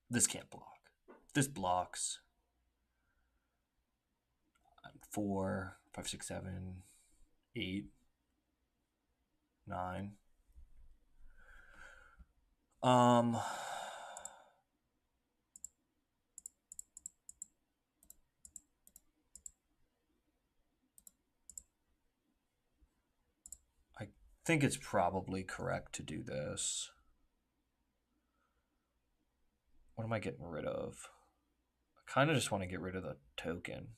this can't block. If this blocks, 4, 5, 6, 7, 8, 9. I think it's probably correct to do this. What am I getting rid of? I kind of just want to get rid of the token.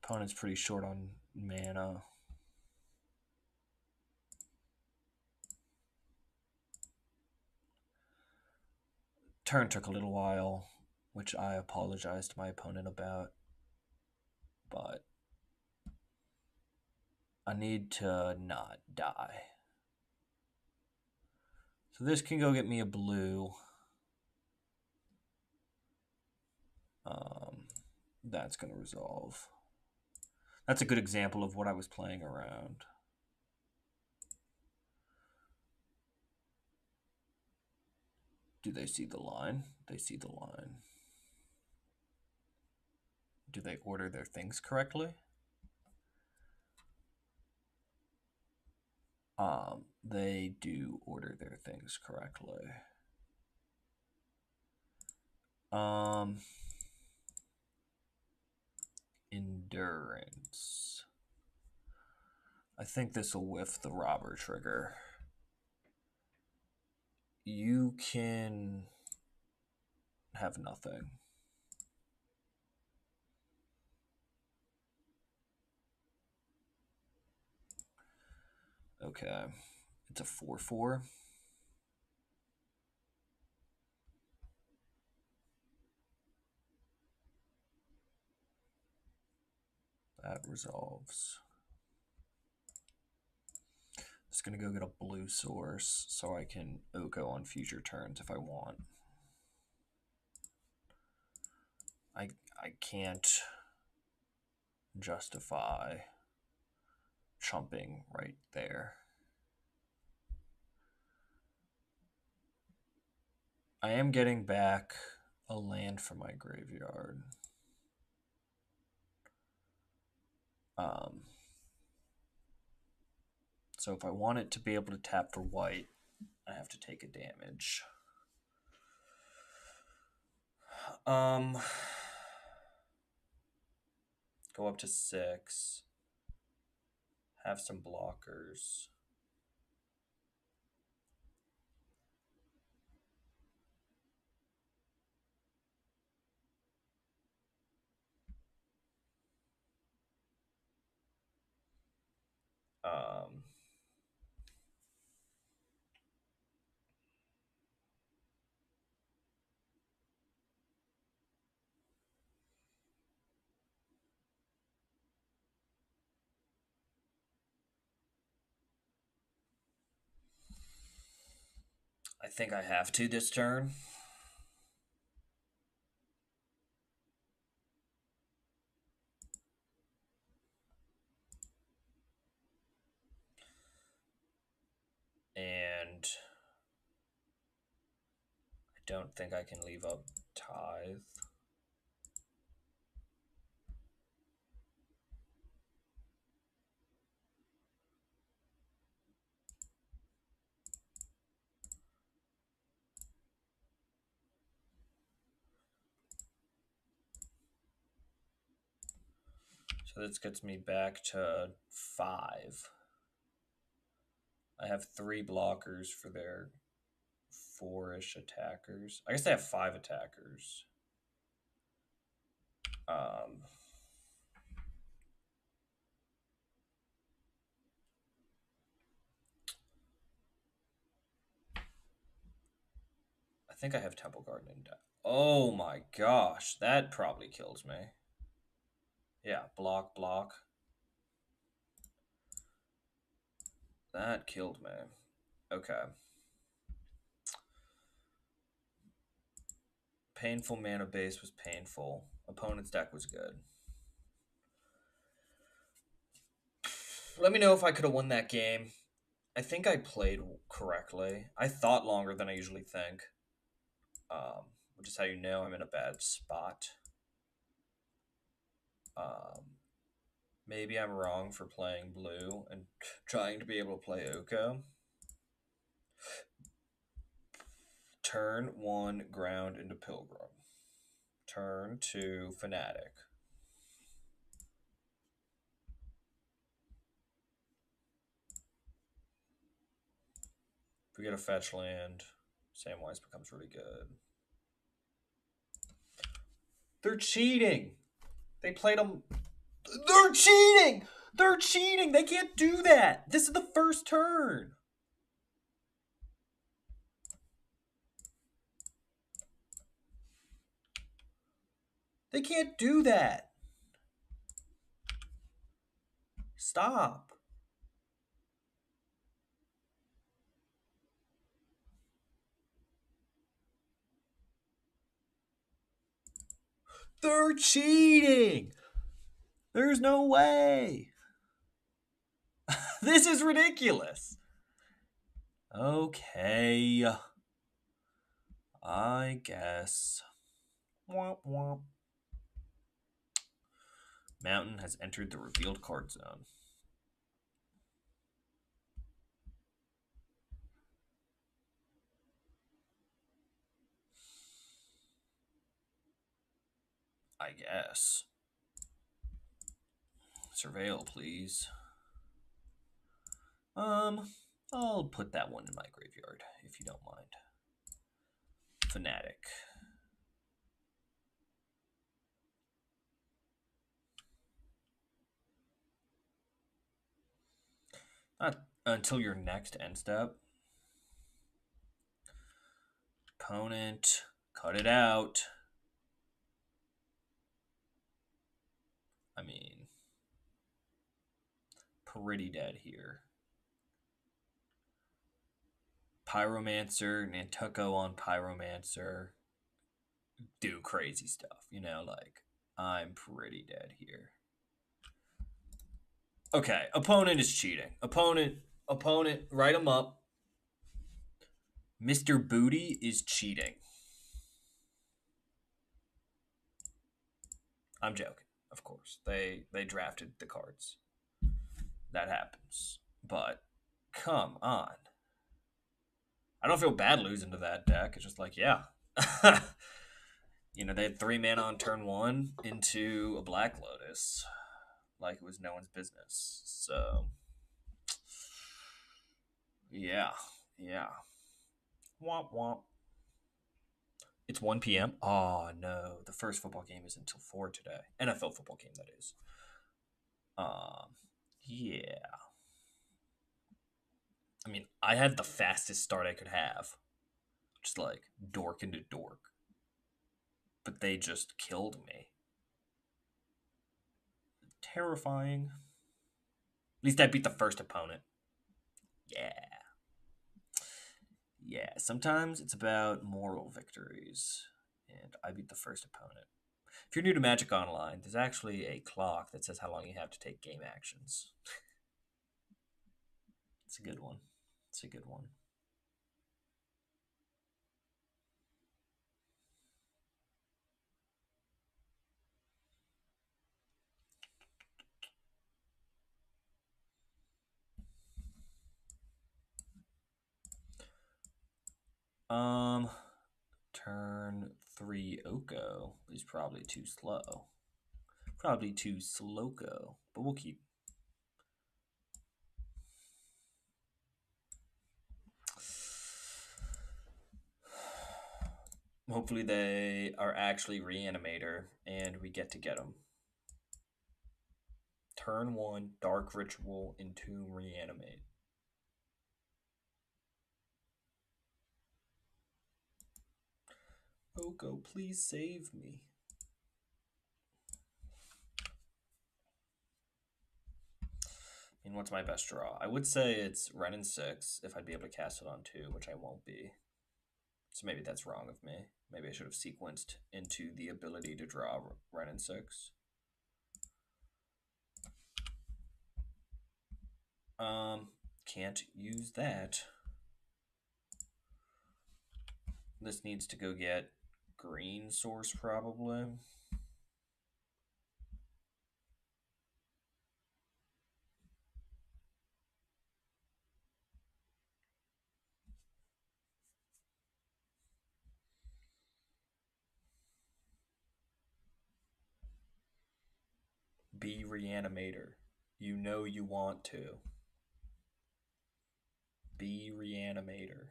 Opponent's pretty short on mana. Turn took a little while, which I apologized to my opponent about. But I need to not die. So this can go get me a blue. That's going to resolve. That's a good example of what I was playing around. Do they see the line? They see the line. Do they order their things correctly? They do order their things correctly. Endurance. I think this will whiff the robber trigger. You can have nothing. Okay. It's a 4/4. That resolves. Just gonna go get a blue source so I can Oko on future turns if I want. I can't justify chumping right there. I am getting back a land from my graveyard. So if I want it to be able to tap for white, I have to take a damage. Go up to 6. Have some blockers. I think I have to this turn. And I don't think I can leave up Tithe. So this gets me back to 5. I have 3 blockers for their 4-ish attackers. I guess they have 5 attackers. I think I have Temple Garden in deck. Oh my gosh, that probably kills me. Yeah, block, block. That killed me. Okay. Painful mana base was painful. Opponent's deck was good. Let me know if I could have won that game. I think I played correctly. I thought longer than I usually think. Which is how you know I'm in a bad spot. Maybe I'm wrong for playing blue and trying to be able to play Oko. Turn 1, ground into Pilgrim. Turn 2, Fanatic. If we get a fetch land, Samwise becomes really good. They're cheating! They played them. They're cheating! They're cheating! They can't do that! This is the first turn! They can't do that! Stop. They're cheating! There's no way! This is ridiculous! Okay. I guess. Womp womp. Mountain has entered the revealed card zone. I guess. Surveil, please. I'll put that one in my graveyard, if you don't mind. Fanatic. Not until your next end step. Opponent, cut it out. I mean, pretty dead here. Pyromancer, Nantuko on Pyromancer. Do crazy stuff, like I'm pretty dead here. Okay, opponent is cheating. Opponent, write him up. Mr. Booty is cheating. I'm joking, of course. They drafted the cards. That happens. But come on. I don't feel bad losing to that deck. It's just like, yeah. They had 3 mana on turn 1 into a Black Lotus. Like it was no one's business. So, yeah. Womp womp. It's 1 p.m. Oh, no. The first football game is until 4 today. NFL football game, that is. Yeah. I mean, I had the fastest start I could have. Just like dork into dork. But they just killed me. Terrifying. At least I beat the first opponent. Yeah. Yeah, sometimes it's about moral victories. And I beat the first opponent. If you're new to Magic Online, there's actually a clock that says how long you have to take game actions. It's a good one. Turn 3 Oko is probably too slow. Probably too slowco, but we'll keep. Hopefully they are actually Reanimator and we get them. Turn 1, Dark Ritual, Entomb, Reanimate. Oko, please save me. I mean, what's my best draw? I would say it's Wrenn and 6 if I'd be able to cast it on 2, which I won't be. So maybe that's wrong of me. Maybe I should have sequenced into the ability to draw Wrenn and 6. Can't use that. This needs to go get green source probably. Be Reanimator. You know you want to. Be Reanimator.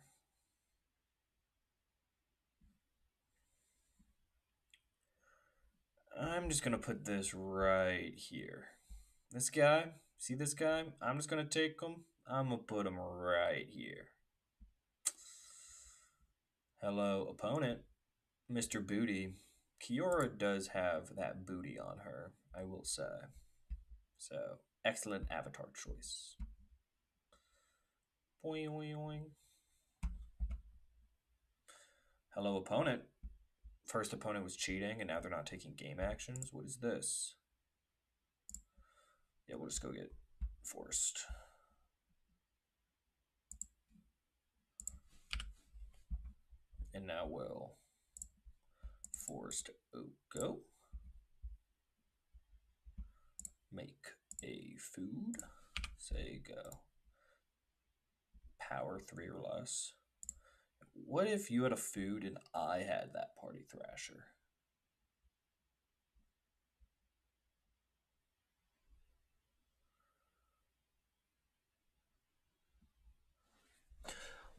I'm just going to put this right here. This guy, see this guy? I'm just going to take him. I'm going to put him right here. Hello, opponent. Mr. Booty. Kiora does have that booty on her, I will say. So, excellent avatar choice. Boing, boing, boing. Hello, opponent. First opponent was cheating, and now they're not taking game actions. What is this? Yeah, we'll just go get forced. And now we'll forced Oko. Make a food. Say go. Power 3 or less. What if you had a food and I had that Party Thrasher?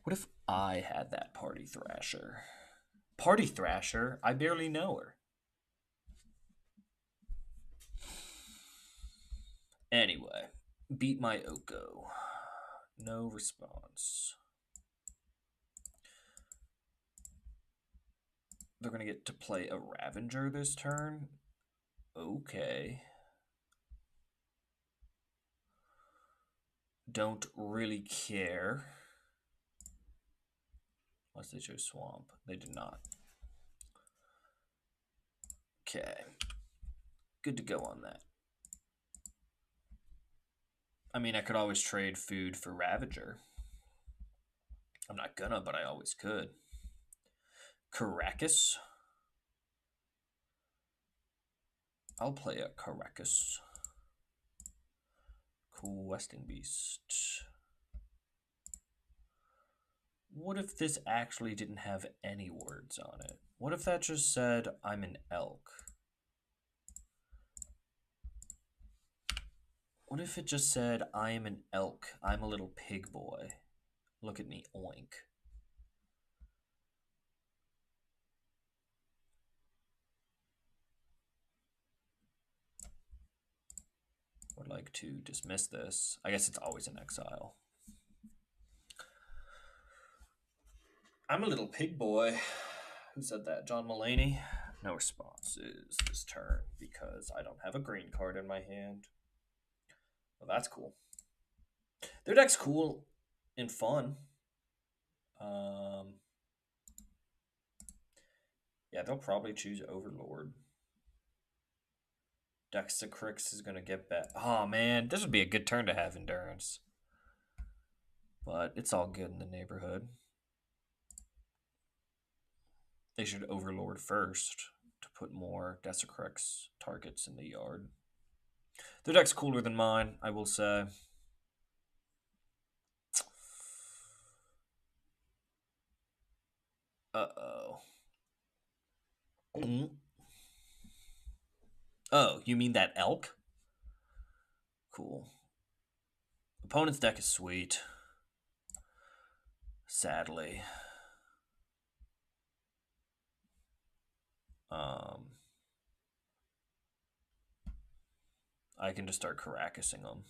What if I had that Party Thrasher? Party Thrasher? I barely know her. Anyway, beat my Oko. No response. They're going to get to play a Ravager this turn? Okay. don't really care. Unless they chose Swamp. They did not. Okay. Good to go on that. I mean, I could always trade food for Ravager. I'm not gonna, but I always could. Caracas. I'll play a Caracas. Questing Beast. What if this actually didn't have any words on it? What if that just said, I'm an elk? What if it just said, I am an elk, I'm a little pig boy. Look at me, oink. Would like to dismiss this. I guess it's always in exile. I'm a little pig boy. Who said that? John Mulaney? No responses this turn because I don't have a green card in my hand. Well, that's cool. Their deck's cool and fun. Yeah, they'll probably choose Overlord. Dexacrix is going to get back. Oh, man. This would be a good turn to have Endurance. But it's all good in the neighborhood. They should Overlord first to put more Dexacrix targets in the yard. Their deck's cooler than mine, I will say. Uh-oh. Oh, you mean that elk? Cool. Opponent's deck is sweet. Sadly. I can just start Caracasing them.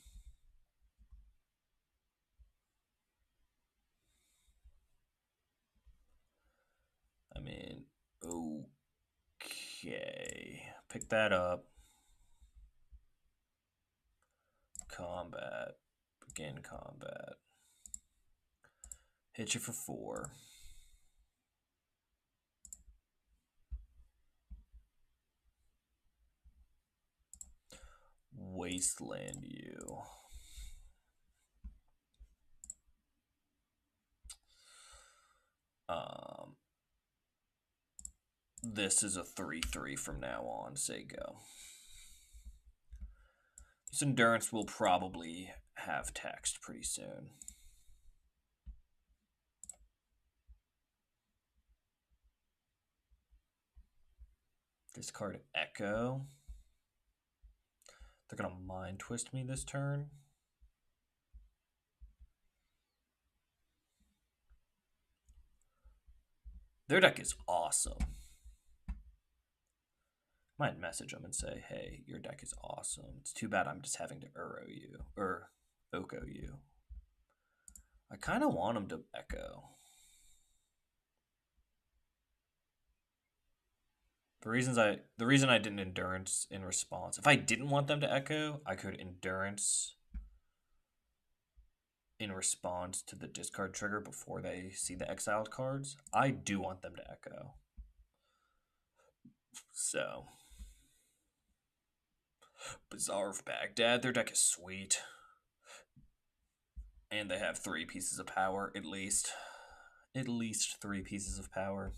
I mean, okay. Pick that up. Combat. Begin combat. Hit you for 4. Wasteland you. This is a 3/3 from now on. Say go. This Endurance will probably have text pretty soon. Discard Echo. They're going to Mind Twist me this turn. Their deck is awesome. Might message them and say, hey, your deck is awesome. It's too bad I'm just having to Uro you, or Oko you. I kind of want them to Echo. The reason I didn't Endurance in response. If I didn't want them to Echo, I could Endurance in response to the discard trigger before they see the exiled cards. I do want them to Echo. So, Bazaar of Baghdad, their deck is sweet. And they have 3 pieces of power, at least. At least 3 pieces of power.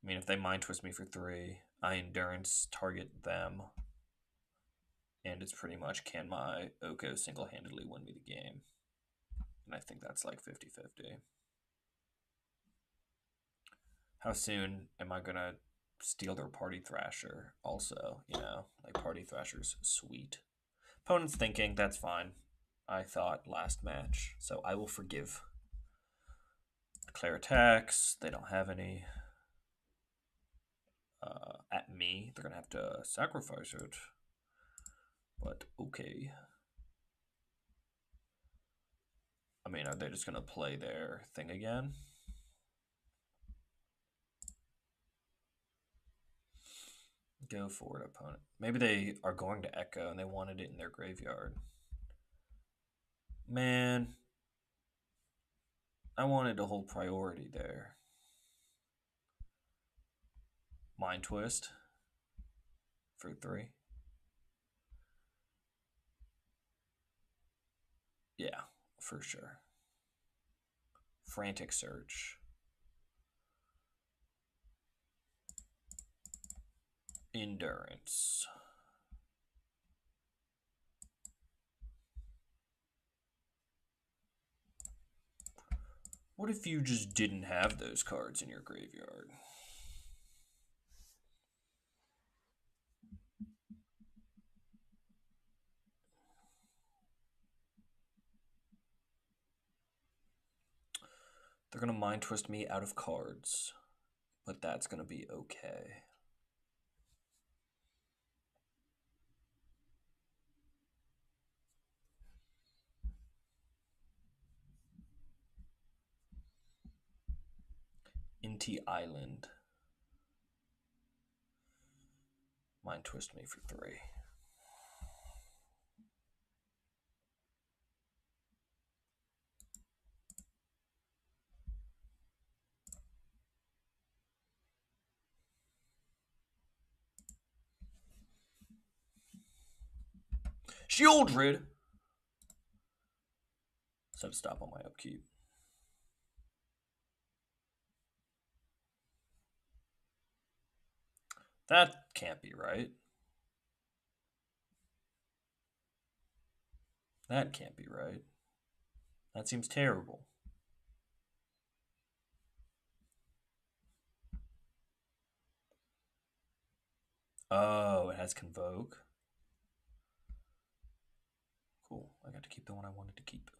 I mean, if they Mind Twist me for 3, I Endurance target them. And it's pretty much, can my Oko single-handedly win me the game? And I think that's like 50-50. How soon am I going to steal their Party Thrasher also? You know, like Party Thrasher's sweet. Opponent's thinking, that's fine. I thought last match, so I will forgive. Declare attacks. They don't have any. At me, they're going to have to sacrifice it. But okay. I mean, are they just going to play their thing again? Go for it, opponent. Maybe they are going to Echo and they wanted it in their graveyard. Man, I wanted to hold priority there. Mind Twist for 3. Yeah, for sure. Frantic Search. Endurance. What if you just didn't have those cards in your graveyard? They're going to Mind Twist me out of cards, but that's going to be okay. Inti Island. Mind Twist me for 3. Shieldred! Set a stop on my upkeep. That can't be right. That can't be right. That seems terrible. Oh, it has Convoke. Cool. I got to keep the one I wanted to keep.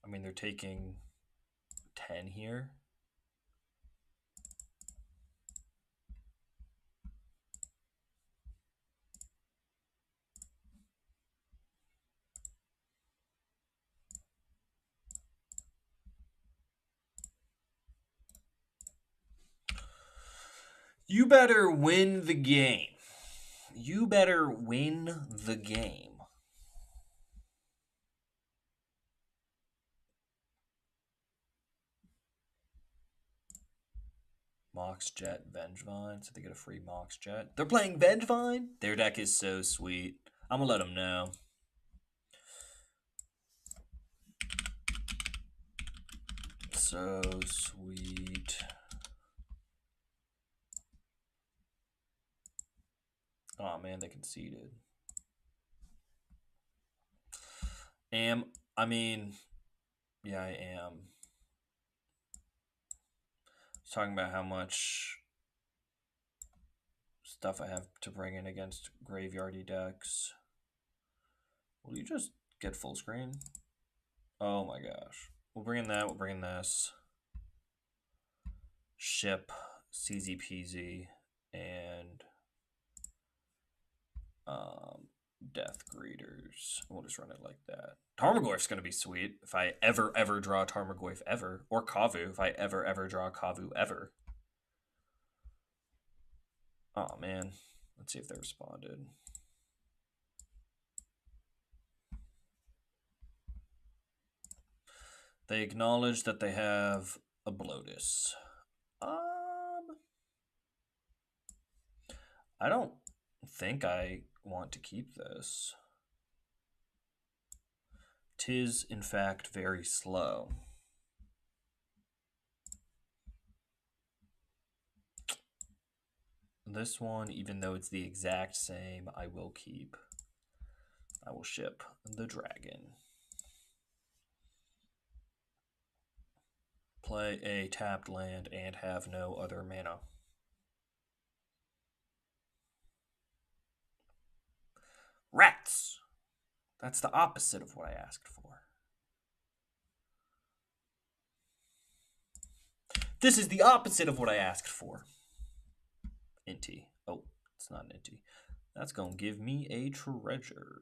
I mean, they're taking 10 here. You better win the game. You better win the game. Mox Jet, Vengevine, so they get a free Mox Jet. They're playing Vengevine? Their deck is so sweet. I'm gonna let them know. So sweet. Oh man, they conceded. I mean, yeah, I am. I was talking about how much stuff I have to bring in against graveyardy decks. Will you just get full screen? Oh my gosh. We'll bring in that, we'll bring in this. Ship, CZ and Death Greeters. We'll just run it like that. Tarmogoyf's going to be sweet if I ever draw Tarmogoyf ever. Or Kavu if I ever draw Kavu ever. Oh man. Let's see if they responded. They acknowledge that they have a Bloatus. I don't think I want to keep this. 'Tis, in fact, very slow. This one, even though it's the exact same, I will keep. I will ship the dragon. Play a tapped land and have no other mana. Rats! That's the opposite of what I asked for. This is the opposite of what I asked for. Inti. Oh, it's not an Inti. That's going to give me a treasure.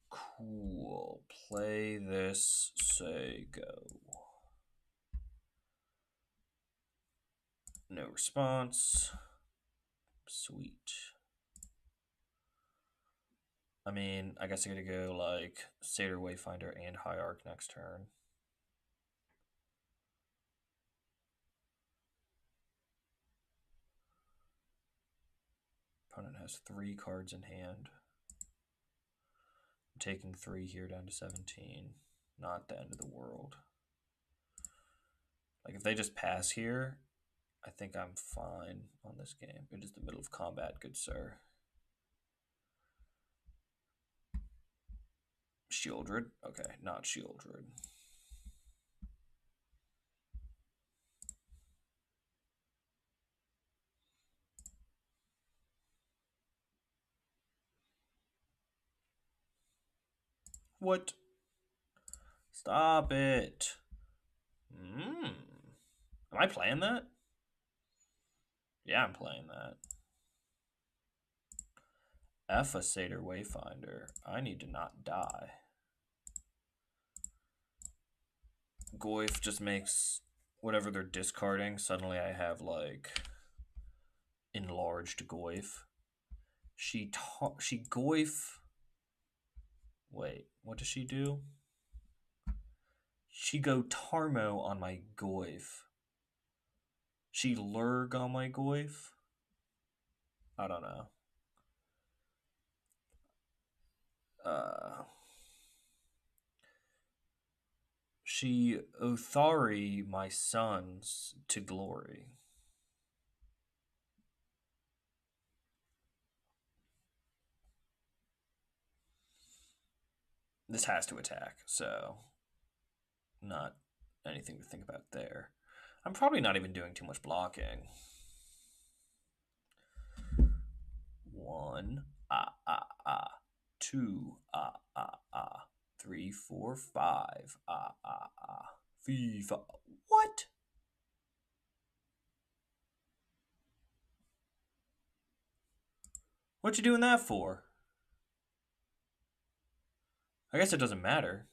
Cool. Play this, say go. No response. Sweet. I mean, I guess I gotta go like Satyr Wayfinder and High Arc next turn. Opponent has 3 cards in hand. I'm taking 3 here down to 17. Not the end of the world. Like if they just pass here, I think I'm fine on this game. It is the middle of combat, good sir. Shieldred? Okay, not Shieldred. What? Stop it. Am I playing that? Yeah, I'm playing that. F a Satyr Wayfinder. I need to not die. Goyf just makes whatever they're discarding. Suddenly I have like enlarged Goyf. She Goyf. Wait, what does she do? She go Tarmo on my Goyf. She Lurg on my Goyf. I don't know. She Othari my sons to glory. This has to attack, so not anything to think about there. I'm probably not even doing too much blocking. 1, 2, 3, 4, 5, FIFA. What? What you doing that for? I guess it doesn't matter.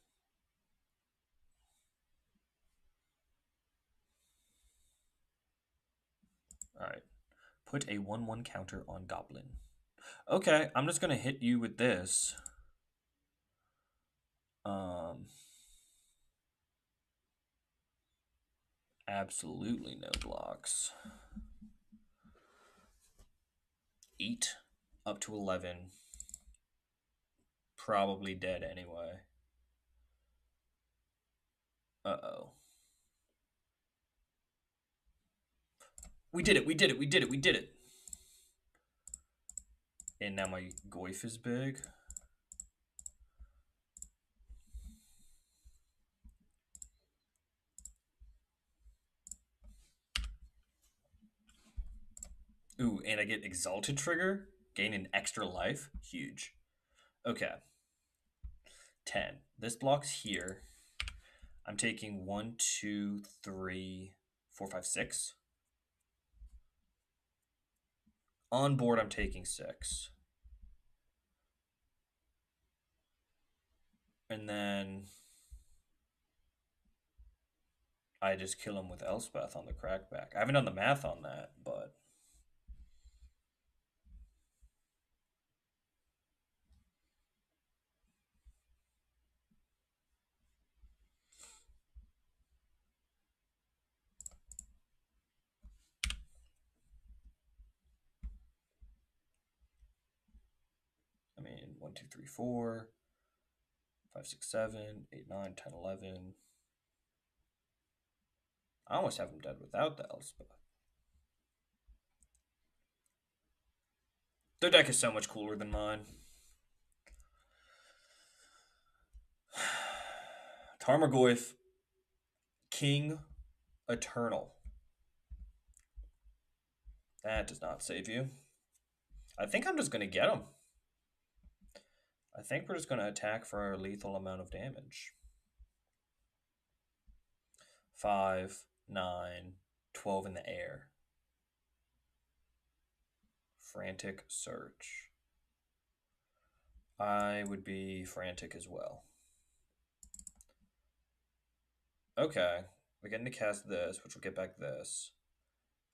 Alright. Put a 1/1 counter on Goblin. Okay, I'm just gonna hit you with this. Absolutely no blocks. 8 up to 11. Probably dead anyway. Uh-oh. We did it, we did it, we did it, we did it. And now my Goyf is big. Ooh, and I get Exalted Trigger. Gain an extra life. Huge. Okay. 10. This block's here. I'm taking 1, 2, 3, 4, 5, 6. On board, I'm taking 6. And then I just kill him with Elspeth on the crackback. I haven't done the math on that, but I mean 1, 2, 3, 4, 5, 6, 7, 8, 9, 10, 11. I almost have him dead without the Elspeth. Their deck is so much cooler than mine. Tarmogoyf, King Eternal. That does not save you. I think I'm just going to get him. I think we're just going to attack for a lethal amount of damage. 5, 9, 12 in the air. Frantic Search. I would be frantic as well. Okay, we're getting to cast this, which will get back this.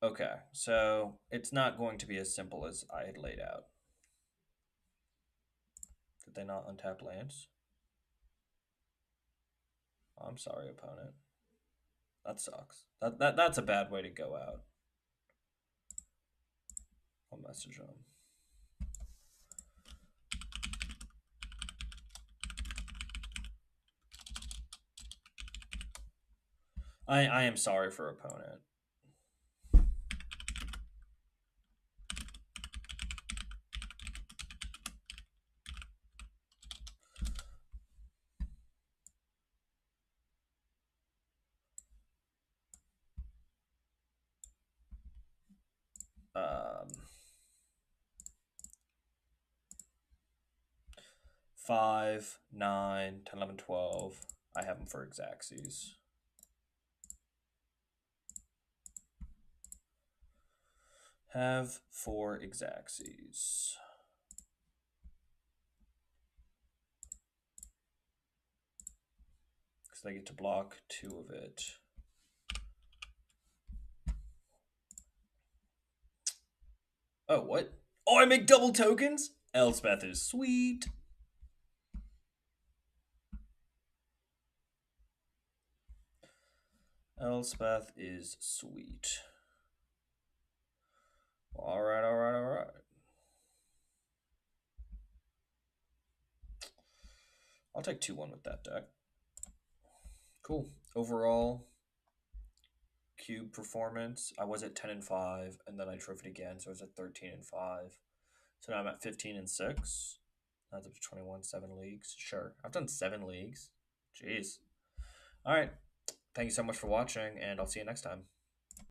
Okay, so it's not going to be as simple as I had laid out. Did they not untap lands? I'm sorry, opponent. That sucks. That's a bad way to go out. I'll message him. I am sorry for opponent. Um, 5, 9, 10, 11, 12. I have them for Xaxes. Have 4 Xaxes. Because they get to block 2 of it. Oh, what? Oh, I make double tokens? Elspeth is sweet. Elspeth is sweet. All right, all right, all right. I'll take 2-1 with that deck. Cool. Overall, cube performance, I was at 10-5, and then I trophied again, so I was at 13-5. So now I'm at 15-6. That's up to 21, 7 leagues. Sure. I've done 7 leagues. Jeez. All right. Thank you so much for watching, and I'll see you next time.